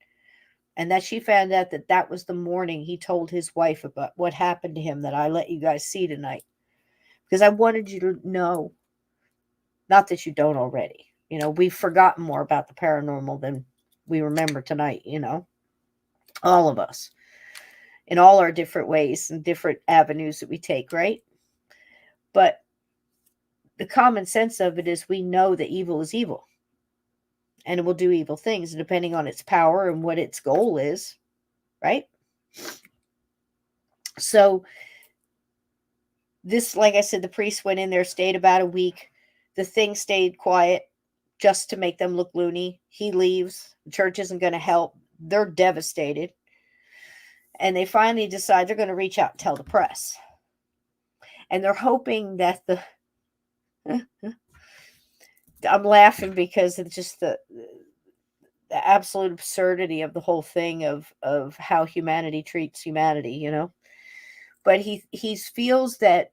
And that she found out that was the morning he told his wife about what happened to him that I let you guys see tonight. Because I wanted you to know. Not that you don't already. We've forgotten more about the paranormal than we remember tonight, all of us, in all our different ways and different avenues that we take, right? But the common sense of it is we know that evil is evil. And it will do evil things depending on its power and what its goal is. Right? So this, like I said, the priest went in there, stayed about a week. The thing stayed quiet just to make them look loony. He leaves. The church isn't going to help. They're devastated. And they finally decide they're going to reach out and tell the press. And they're hoping that I'm laughing because it's just the absolute absurdity of the whole thing of how humanity treats humanity, you know. But he feels that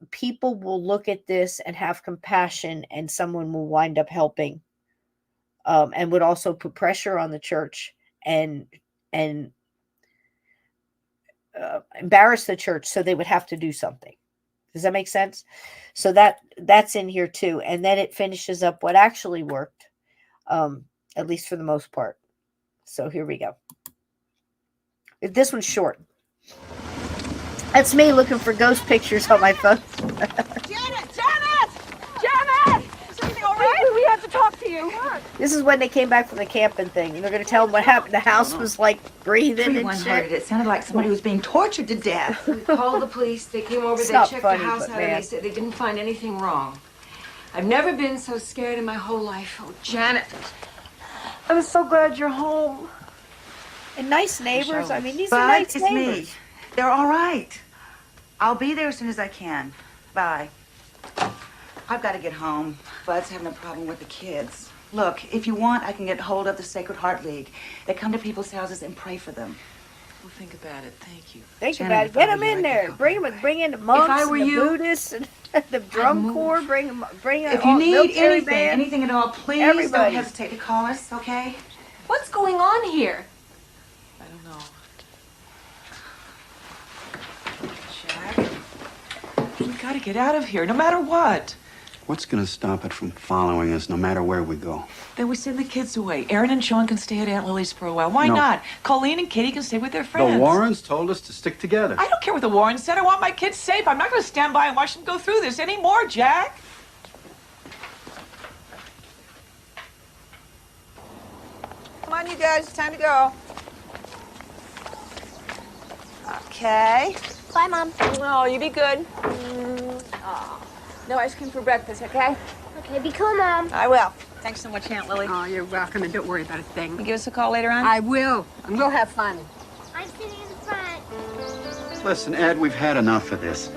people will look at this and have compassion, and someone will wind up helping, and would also put pressure on the church and embarrass the church, so they would have to do something. Does that make sense? So that's in here too, and then it finishes up what actually worked, at least for the most part. So here we go. This one's short. That's me looking for ghost pictures on my phone. Janet! Is everything all right? We have to talk to you. This is when they came back from the camping thing, and they're going to tell them what happened. The house was like breathing and 100. shit. It sounded like somebody was being tortured to death. We called the police. They came over. It's They not checked funny, the house but out, and man. they said they didn't find anything wrong. I've never been so scared in my whole life. Oh, Janet, I'm so glad you're home. And nice neighbors. I mean, these are Bud, nice it's neighbors. me. They're all right. I'll be there as soon as I can. Bye. I've got to get home. Bud's having a problem with the kids. Look, if you want, I can get hold of the Sacred Heart League. They come to people's houses and pray for them. we'll think about it. Thank you. Think Janet, about it. if Get I them were you, in I'd there. go Bring in the monks, I were and the you, Buddhists, and the drum corps. Bring in If all you need military anything, band. anything at all, please Everybody. don't hesitate to call us, okay? What's going on here? I don't know. We gotta get out of here, no matter what. What's going to stop it from following us no matter where we go? Then we send the kids away. Aaron and Sean can stay at Aunt Lily's for a while. Why No. not? Colleen and Kitty can stay with their friends. The Warrens told us to stick together. I don't care what the Warrens said. I want my kids safe. I'm not going to stand by and watch them go through this anymore, Jack. Come on, you guys. It's time to go. Okay. Bye, Mom. Oh, you be good. No ice cream for breakfast, okay? Okay, be cool, Mom. I will. Thanks so much, Aunt Lily. Oh, you're welcome, and don't worry about a thing. You give us a call later on? I will, and we'll have fun. I'm sitting in the front. Listen, Ed, we've had enough of this.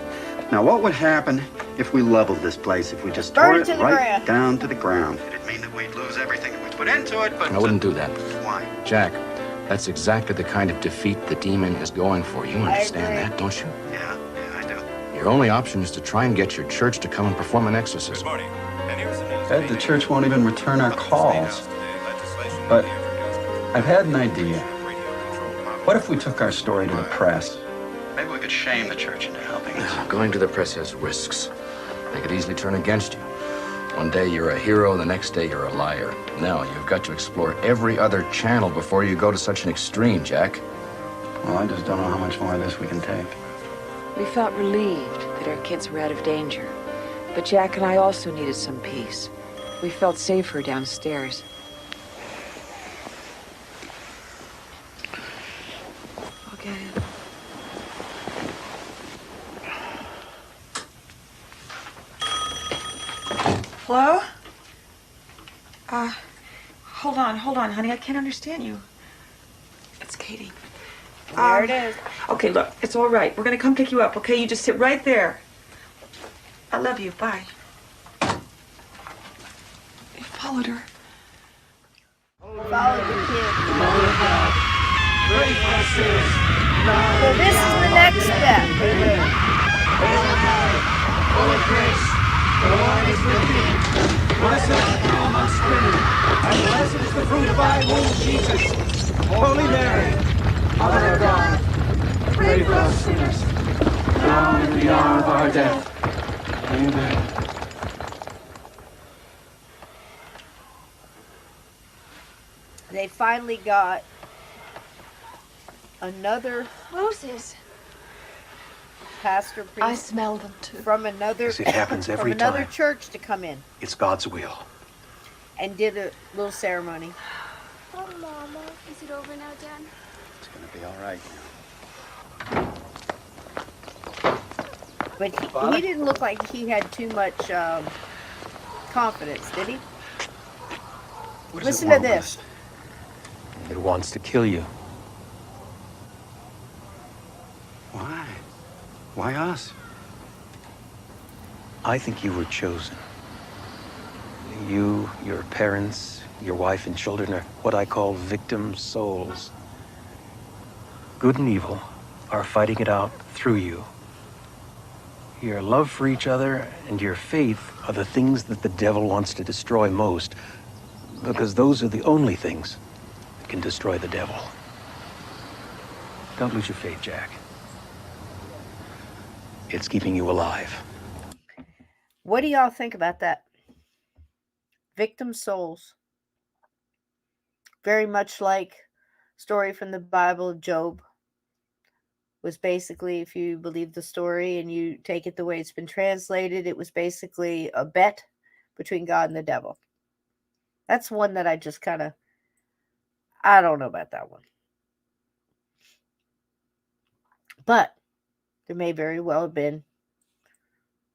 Now, what would happen if we leveled this place, if we just Burn tore it it to the right ground. down to the ground? It'd mean that we'd lose everything that we put into it, but... I wouldn't do that. Why? Jack, that's exactly the kind of defeat the demon is going for. You understand that, don't you? Yeah, I do. Your only option is to try and get your church to come and perform an exorcism. Ed, the church won't even return our calls. But I've had an idea. What if we took our story to the press? Maybe we could shame the church into helping us. Going to the press has risks. They could easily turn against you. One day you're a hero, the next day you're a liar. No, you've got to explore every other channel before you go to such an extreme, Jack. Well, I just don't know how much more of this we can take. We felt relieved that our kids were out of danger. But Jack and I also needed some peace. We felt safer downstairs. Okay. Hello? Hold on, honey. I can't understand you. It's Katie. There it is. Okay, look, it's all right. We're gonna come pick you up, okay? You just sit right there. I love you. Bye. They followed her. Follow the kid. So this is the next step. Blessed is the fruit among women, and blessed is the fruit of thy womb, Jesus. Holy Mary, Mother of God, pray for us sinners, now and in the hour of our death. Amen. They finally got another. Moses. pastor I priest smell them too. from another Yes, it happens every from another time. church to come in It's God's will. and did a little ceremony. Oh, Mama. Is it over now, Dad? It's gonna be all right. But he didn't look like he had too much confidence, did he? What does Listen it to want this. with us? It wants to kill you. Why? Why us? I think you were chosen. You, your parents, your wife and children are what I call victim souls. Good and evil are fighting it out through you. Your love for each other and your faith are the things that the devil wants to destroy most, because those are the only things that can destroy the devil. Don't lose your faith, Jack. It's keeping you alive. What do y'all think about that? Victim souls. Very much like story from the Bible of Job. Was basically, if you believe the story and you take it the way it's been translated, it was basically a bet between God and the devil. That's one that I just kind of, I don't know about that one. But there may very well have been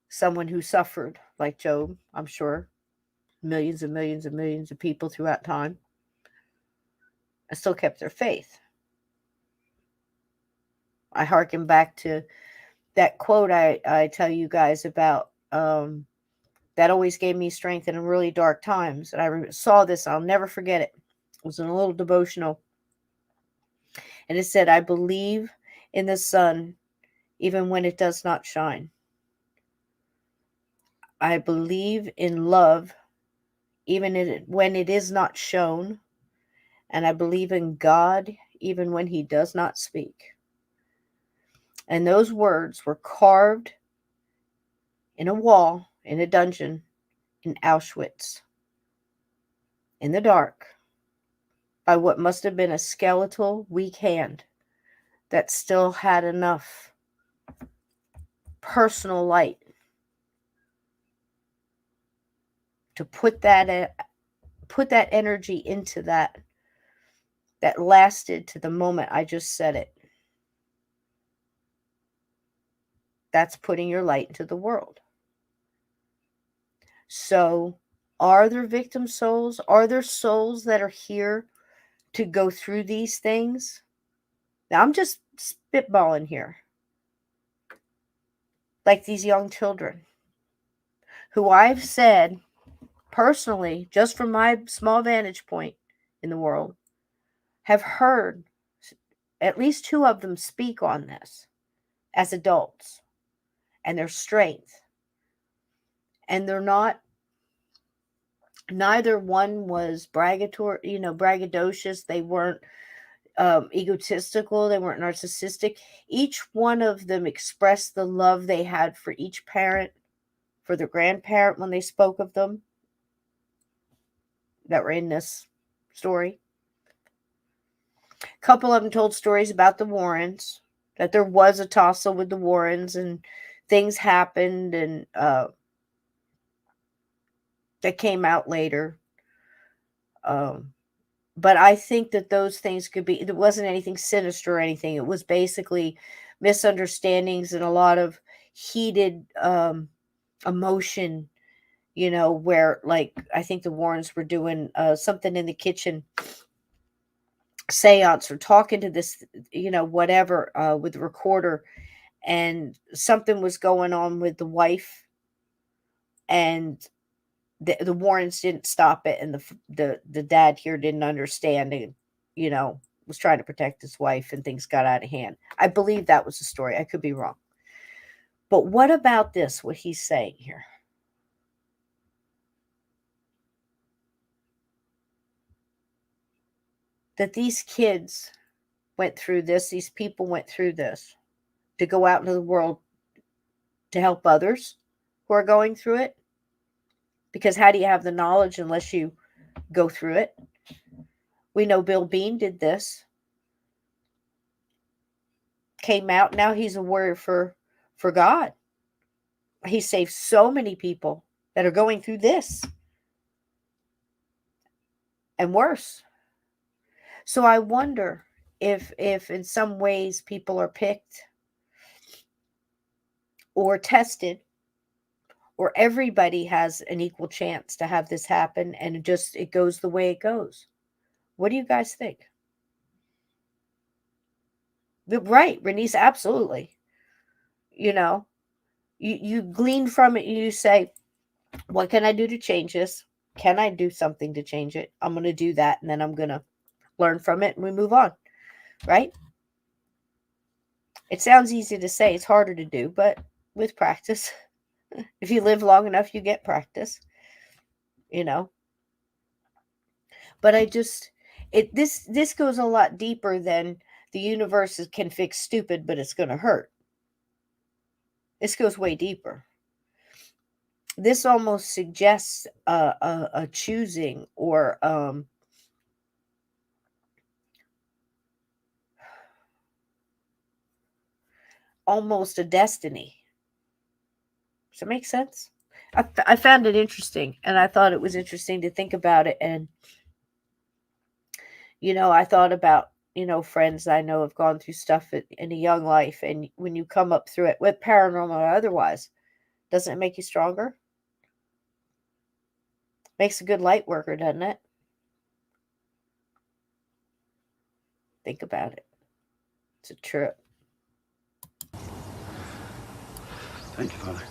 someone who suffered like Job, I'm sure. Millions and millions and millions of people throughout time. And still kept their faith. I hearken back to that quote I tell you guys about that always gave me strength in really dark times. And I saw this, I'll never forget it. It was in a little devotional. And it said, I believe in the sun even when it does not shine. I believe in love even when it is not shown. And I believe in God even when he does not speak. And those words were carved in a wall in a dungeon in Auschwitz in the dark by what must have been a skeletal, weak hand that still had enough personal light to put that energy into that lasted to the moment I just said it. That's putting your light into the world. So, are there victim souls? Are there souls that are here to go through these things? Now, I'm just spitballing here. Like these young children who I've said personally, just from my small vantage point in the world, have heard at least two of them speak on this as adults and their strength. And they're not, neither one was braggadocious. They weren't egotistical. They weren't narcissistic. Each one of them expressed the love they had for each parent, for their grandparent when they spoke of them that were in this story. A couple of them told stories about the Warrens, that there was a tussle with the Warrens and things happened and that came out later. But I think that those things could be, it wasn't anything sinister or anything. It was basically misunderstandings and a lot of heated emotion, where like I think the Warrens were doing something in the kitchen seance or talking to this, whatever, with the recorder, and something was going on with the wife, and the Warrens didn't stop it, and the dad here didn't understand and, was trying to protect his wife, and things got out of hand. I believe that was the story. I could be wrong. But what about this, what he's saying here? That these kids went through this, these people went through this to go out into the world to help others who are going through it. Because how do you have the knowledge unless you go through it? We know Bill Bean did this. Came out. Now he's a warrior for for God. He saved so many people that are going through this and worse. So I wonder if in some ways people are picked or tested, or everybody has an equal chance to have this happen, and it goes the way it goes. What do you guys think? Right, Bernice, absolutely. You glean from it, you say, what can I do to change this? Can I do something to change it? I'm going to do that, and then I'm going to learn from it, and we move on, right? It sounds easy to say. It's harder to do, but with practice, if you live long enough, you get practice, But this goes a lot deeper than the universe can fix stupid, but it's going to hurt. This goes way deeper. This almost suggests a choosing, or almost a destiny. Does that make sense? I found it interesting, and I thought it was interesting to think about it. And, I thought about, friends I know have gone through stuff in a young life. And when you come up through it, with paranormal or otherwise, doesn't it make you stronger? Makes a good light worker, doesn't it? Think about it. It's a trip. Thank you, Father.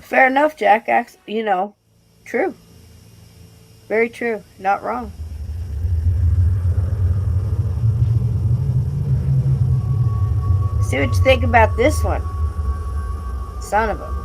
Fair enough, Jack. True. Very true. Not wrong. See what you think about this one. Son of a...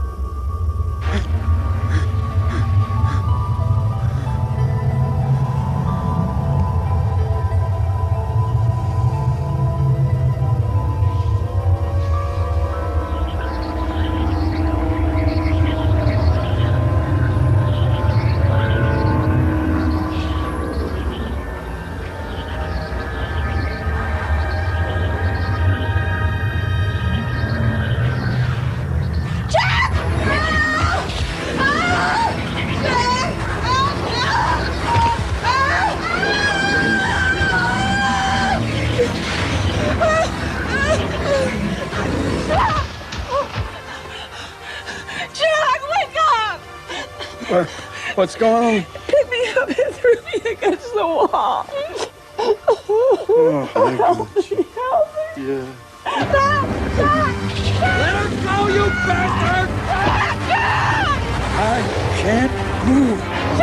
What's going on? Pick me up and threw me against the wall. Oh, Help me. yeah. Let her go, you bastard! I can't move. It's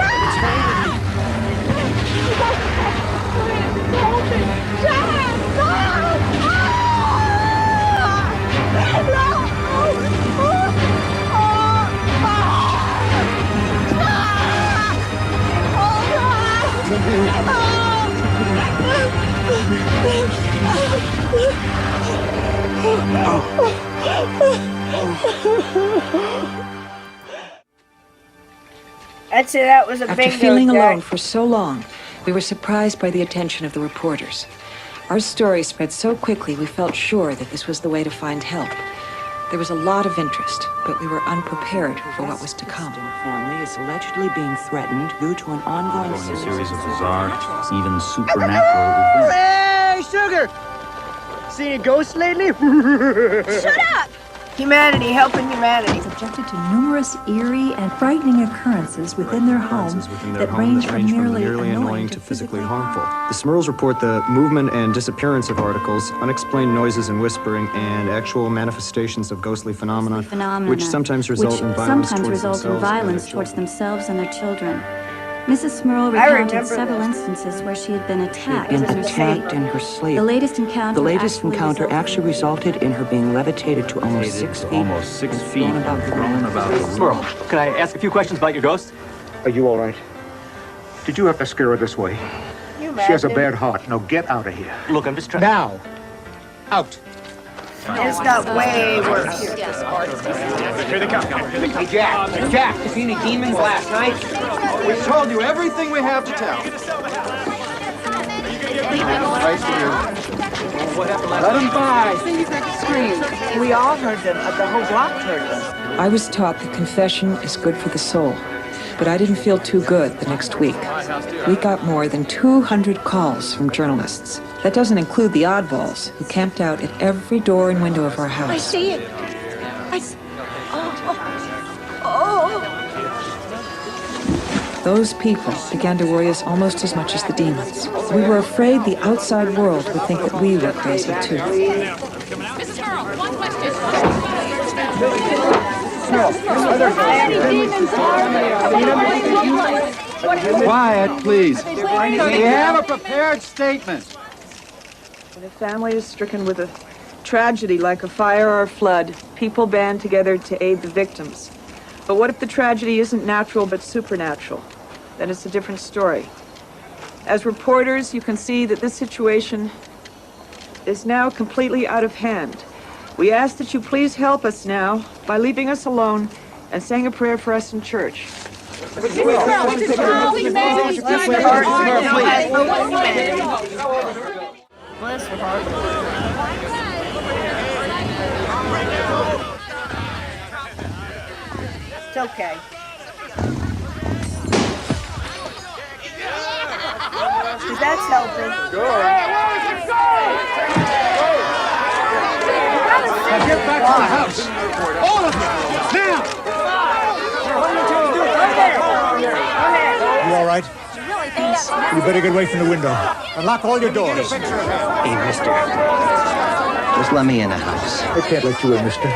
holding me. I'd say that was a bingo. After feeling Jack. alone for so long, we were surprised by the attention of the reporters. Our story spread so quickly, we felt sure that this was the way to find help. There was a lot of interest, but we were unprepared for what was to come. Family is allegedly being threatened due to an ongoing series of bizarre, even supernatural events. Hey, Sugar! Seen a ghost lately? Shut up! Humanity, helping humanity. Subjected to numerous eerie and frightening occurrences within their home that range from merely annoying to physically harmful. The Smurls report the movement and disappearance of articles, unexplained noises and whispering, and actual manifestations of ghostly phenomena, which sometimes result in violence towards themselves and their children. Mrs. Smurl recounted several instances where she had been attacked in her sleep. The latest encounter actually resulted in her being levitated to almost 6 feet. Almost 6 feet. Thrown about the room. Smurl, can I ask a few questions about your ghost? Are you all right? Did you have to scare her this way? You She has a bad heart. Now get out of here. Look, I'm just trying. Now! Out! It's got way worse. Here they come. Hey, Jack, you see any demons last night? We told you everything we have to tell. Let them by. You heard the screams. We all heard them. The whole block heard them. I was taught that confession is good for the soul, but I didn't feel too good the next week. We got more than 200 calls from journalists. That doesn't include the oddballs who camped out at every door and window of our house. I see it. Those people began to worry us almost as much as the demons. We were afraid the outside world would think that we were crazy too. Quiet, please. We have a prepared statement. When a family is stricken with a tragedy like a fire or a flood, people band together to aid the victims. But what if the tragedy isn't natural but supernatural? Then it's a different story. As reporters, you can see that this situation is now completely out of hand. We ask that you please help us now by leaving us alone and saying a prayer for us in church. Bless her heart. It's okay. Because that's helping. Now get back to the house. All of you. Now. You all right? You better get away from the window. And lock all your doors. Hey, mister. Just let me in the house. I can't let you in, mister.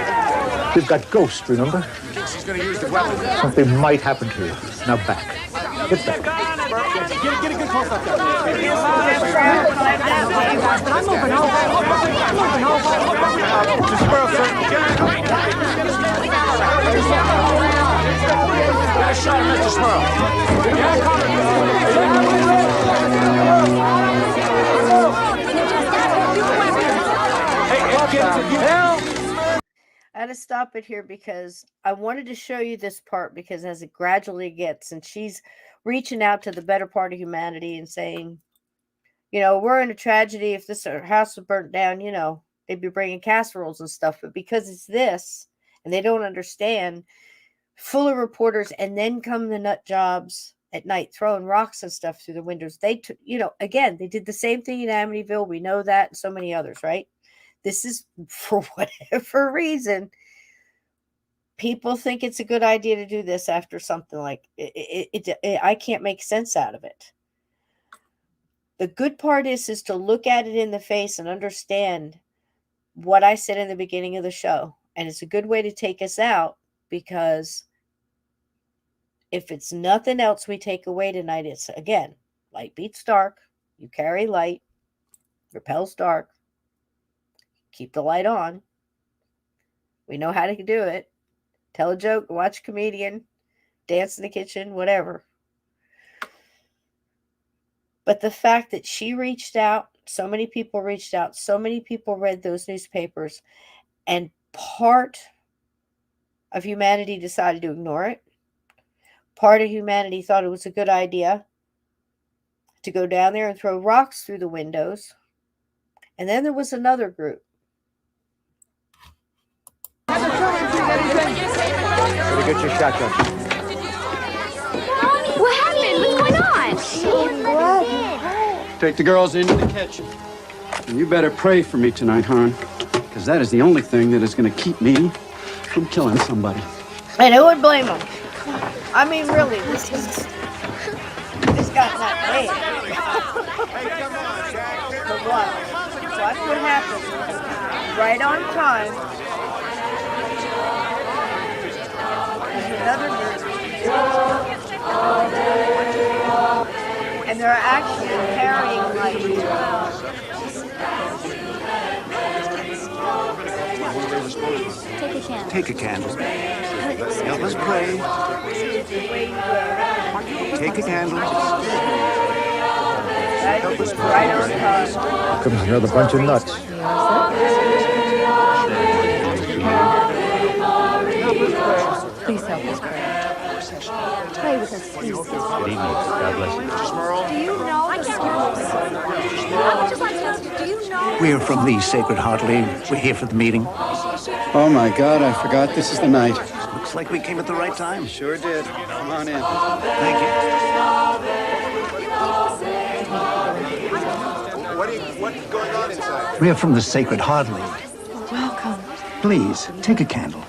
We've got ghosts, remember? She's going to use the weapon. Something might happen to you. Now back. Get back. Get a good close up there. I'm moving over. Mr. Squirrel. I had to stop it here because I wanted to show you this part, because as it gradually gets, and she's reaching out to the better part of humanity and saying, you know, we're in a tragedy. If this house was burnt down, you know, they'd be bringing casseroles and stuff. But because it's this, and they don't understand, full of reporters, and then come the nut jobs at night throwing rocks and stuff through the windows. They, you know, again, they did the same thing in Amityville. We know that, and so many others, right? This is, for whatever reason, people think it's a good idea to do this after something like it. I can't make sense out of it. The good part is to look at it in the face and understand what I said in the beginning of the show. And it's a good way to take us out, because if it's nothing else we take away tonight, it's, again, light beats dark. You carry light, repels dark. Keep the light on. We know how to do it. Tell a joke, watch a comedian, dance in the kitchen, whatever. But the fact that she reached out, so many people reached out, so many people read those newspapers, and part of humanity decided to ignore it. Part of humanity thought it was a good idea to go down there and throw rocks through the windows. And then there was another group. Better get your shotgun. What happened? What's going on? Take the girls into the kitchen. And you better pray for me tonight, hon. Because that is the only thing that is going to keep me from killing somebody. And who would blame them? I mean, really, this got not bad. But watch what happens. Right on time. There's another group. And they're actually carrying light. Take a candle. Help us pray. Take a candle. Help us pray. Comes another bunch of nuts. stay with us, please. Good evening. God bless you. Do you know the story? Do you know? We're from the Sacred Heart League. We're here for the meeting. Oh my God, I forgot this is the night. Looks like we came at the right time. Sure did. Come on in. Thank you. What's going on inside? We're from the Sacred Heart League. Welcome. Please, take a candle.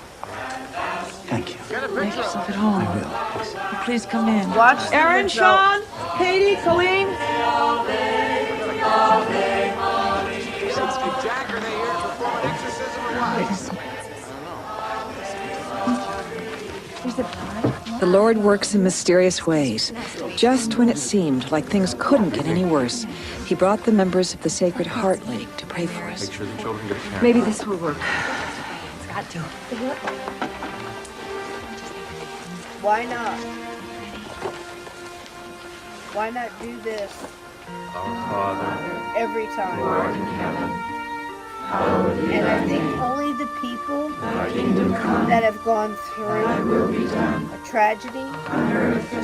Thank you. Make yourself at home. I will. Please come in. Watch the Aaron, result. Sean, Katie, Colleen. Jack, are they here to perform an exorcism or what? The Lord works in mysterious ways. Just when it seemed like things couldn't get any worse, He brought the members of the Sacred Heart League to pray for us. Make sure the children get parents. Maybe this will work. It's got to. Why not? Why not do this Our Father, every time? who art in heaven, And I think only the people that have gone through a tragedy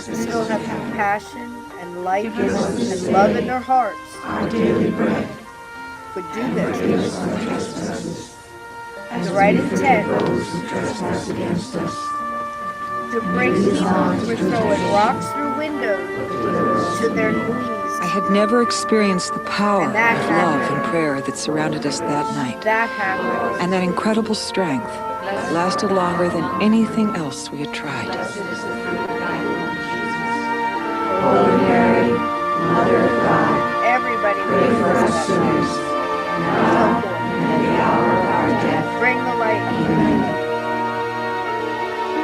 still have compassion and light and love in their hearts would do this. The right intent to bring people who were throwing rocks through windows to their knees. I had never experienced the power of that love happened. and prayer that surrounded us that night. That happened. And that incredible strength that lasted longer than anything else we had tried. Holy Mary, Mother of God, Everybody pray for us sinners, now and at the hour of our death. Bring the light.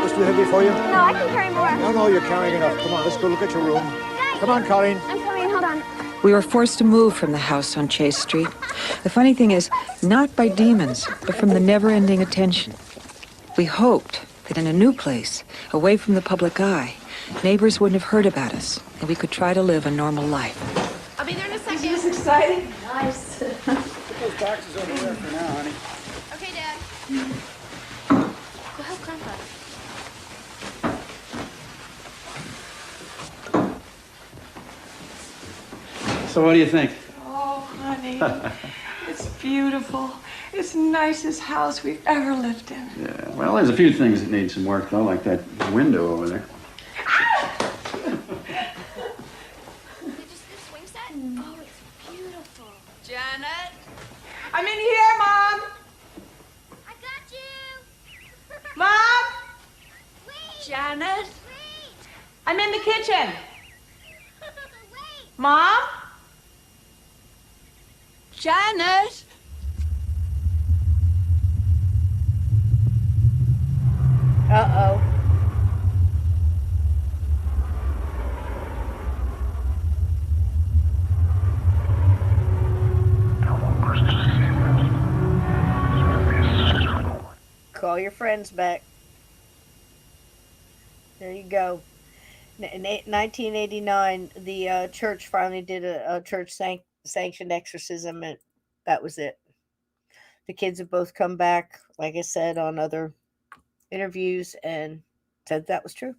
This too heavy for you? No, I can carry more. No, you're carrying enough. Come on, let's go look at your room. Come on, Colleen. I'm coming, hold on. We were forced to move from the house on Chase Street. The funny thing is, not by demons, but from the never-ending attention. We hoped that in a new place, away from the public eye, neighbors wouldn't have heard about us, and we could try to live a normal life. I'll be there in a second. Isn't this exciting? Nice. Put those boxes over there for now, honey. Okay, Dad. Go help Grandpa. So what do you think? Oh, honey. It's beautiful. It's the nicest house we've ever lived in. Yeah, well, there's a few things that need some work, though, like that window over there. Did you see the swing set? Oh, it's beautiful. Janet? I'm in here, Mom. I got you. Mom? Wait. Janet? Wait. I'm in the kitchen. Wait. Mom? Janet? Uh-oh. Call your friends back. There you go. In 1989, the church finally did a church sanctioned exorcism, and that was it. The kids have both come back, like I said, on other interviews, and said that was true.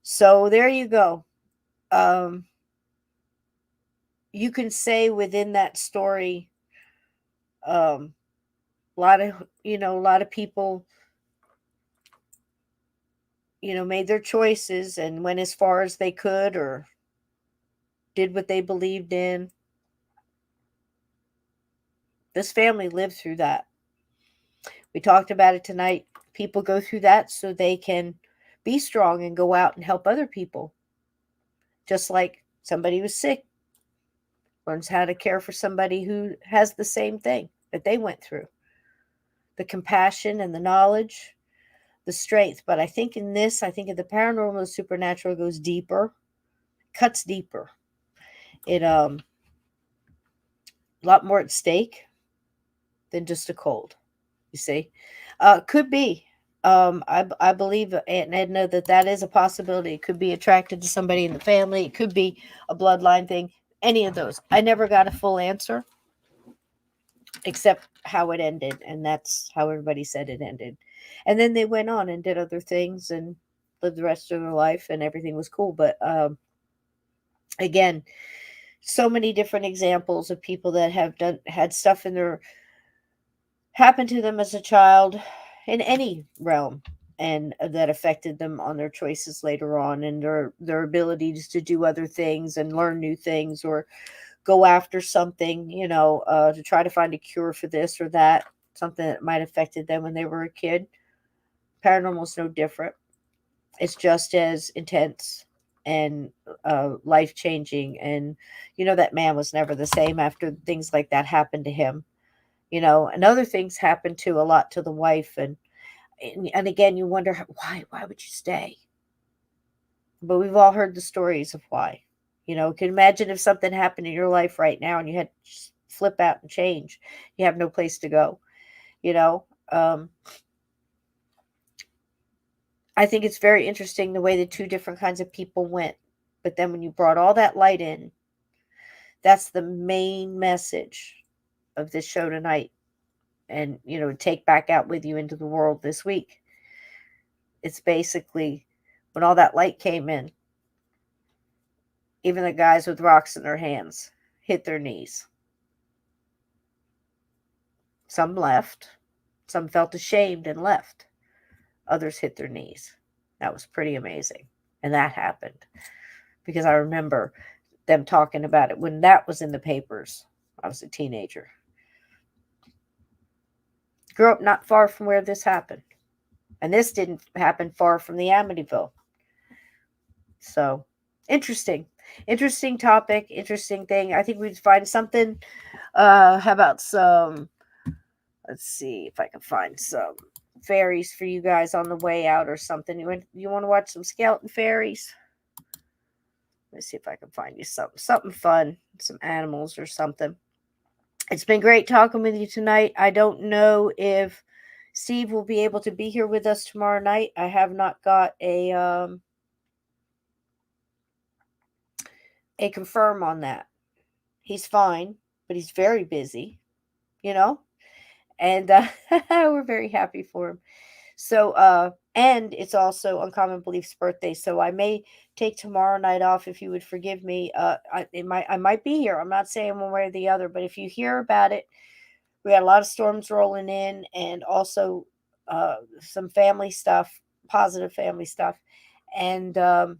So there you go. You can say within that story, a lot of people, made their choices and went as far as they could or did what they believed in. This family lived through that. We talked about it tonight. People go through that so they can be strong and go out and help other people. Just like somebody who's sick learns how to care for somebody who has the same thing that they went through. The compassion and the knowledge, the strength. But I think in the paranormal, the supernatural goes deeper, cuts deeper. It a lot more at stake than just a cold. You see, could be. I believe Aunt and Edna that is a possibility. It could be attracted to somebody in the family. It could be a bloodline thing. Any of those. I never got a full answer, except how it ended, and that's how everybody said it ended. And then they went on and did other things, and lived the rest of their life, and everything was cool. But again, so many different examples of people that have had stuff in their happened to them as a child in any realm, and that affected them on their choices later on, and their abilities to do other things and learn new things, or go after something, to try to find a cure for this or that, something that might have affected them when they were a kid. Paranormal is no different. It's just as intense and life-changing. And that man was never the same after things like that happened to him. And other things happened to a lot to the wife, and again, you wonder why would you stay? But we've all heard the stories of why. Can imagine if something happened in your life right now and you had to flip out and change. You have no place to go. I think it's very interesting the way the two different kinds of people went. But then when you brought all that light in, that's the main message of this show tonight. And, take back out with you into the world this week. It's basically when all that light came in, even the guys with rocks in their hands hit their knees. Some left. Some felt ashamed and left. Others hit their knees. That was pretty amazing. And that happened because I remember them talking about it when that was in the papers. I was a teenager. Grew up not far from where this happened. And this didn't happen far from the Amityville. So, interesting topic, interesting thing. I think we'd find something. How about some, let's see if I can find some fairies for you guys on the way out or something. You want to watch some skeleton fairies? Let's see if I can find you something fun, some animals or something. It's been great talking with you tonight. I don't know if Steve will be able to be here with us tomorrow night. I have not got a confirm on that. He's fine, but he's very busy, and we're very happy for him. So, and it's also Uncommon Belief's birthday, so I may take tomorrow night off if you would forgive me. I might be here. I'm not saying one way or the other, but if you hear about it, we got a lot of storms rolling in, and also some family stuff, positive family stuff, and and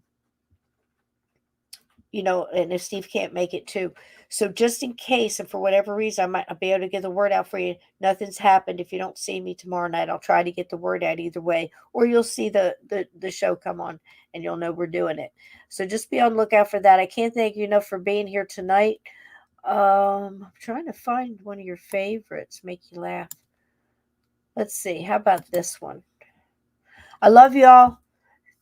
if Steve can't make it too. So just in case, and for whatever reason, I might be able to get the word out for you. Nothing's happened. If you don't see me tomorrow night, I'll try to get the word out either way, or you'll see the show come on and you'll know we're doing it. So just be on lookout for that. I can't thank you enough for being here tonight. I'm trying to find one of your favorites, make you laugh. Let's see. How about this one? I love y'all.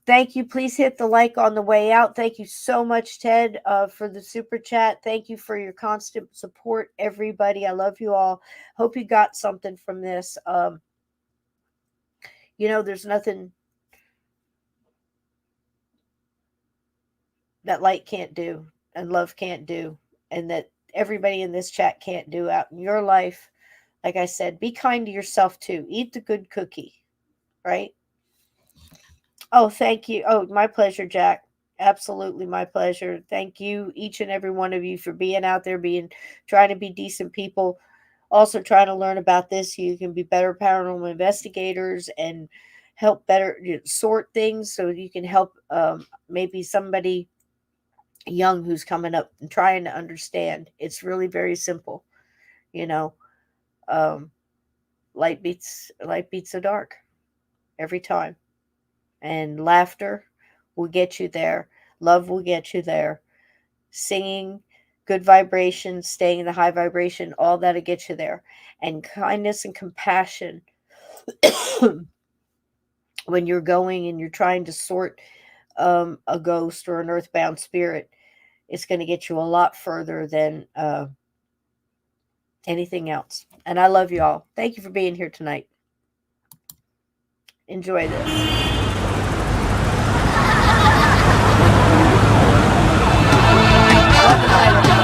Thank you. Please hit the like on the way out. Thank you so much, Ted, for the super chat. Thank you for your constant support, everybody. I love you all. Hope you got something from this. There's nothing that light can't do and love can't do, and that everybody in this chat can't do out in your life. Like I said, be kind to yourself too. Eat the good cookie, right? Oh, thank you. Oh, my pleasure, Jack. Absolutely my pleasure. Thank you, each and every one of you, for being out there, trying to be decent people, also trying to learn about this so you can be better paranormal investigators and help better sort things so you can help maybe somebody young who's coming up and trying to understand. It's really very simple. Light beats the dark every time. And laughter will get you there. Love will get you there. Singing, good vibration, staying in the high vibration, all that'll get you there. And kindness and compassion when you're going and you're trying to sort a ghost or an earthbound spirit, it's going to get you a lot further than anything else. And I love you all. Thank you for being here tonight. Enjoy this. Love and light, everybody.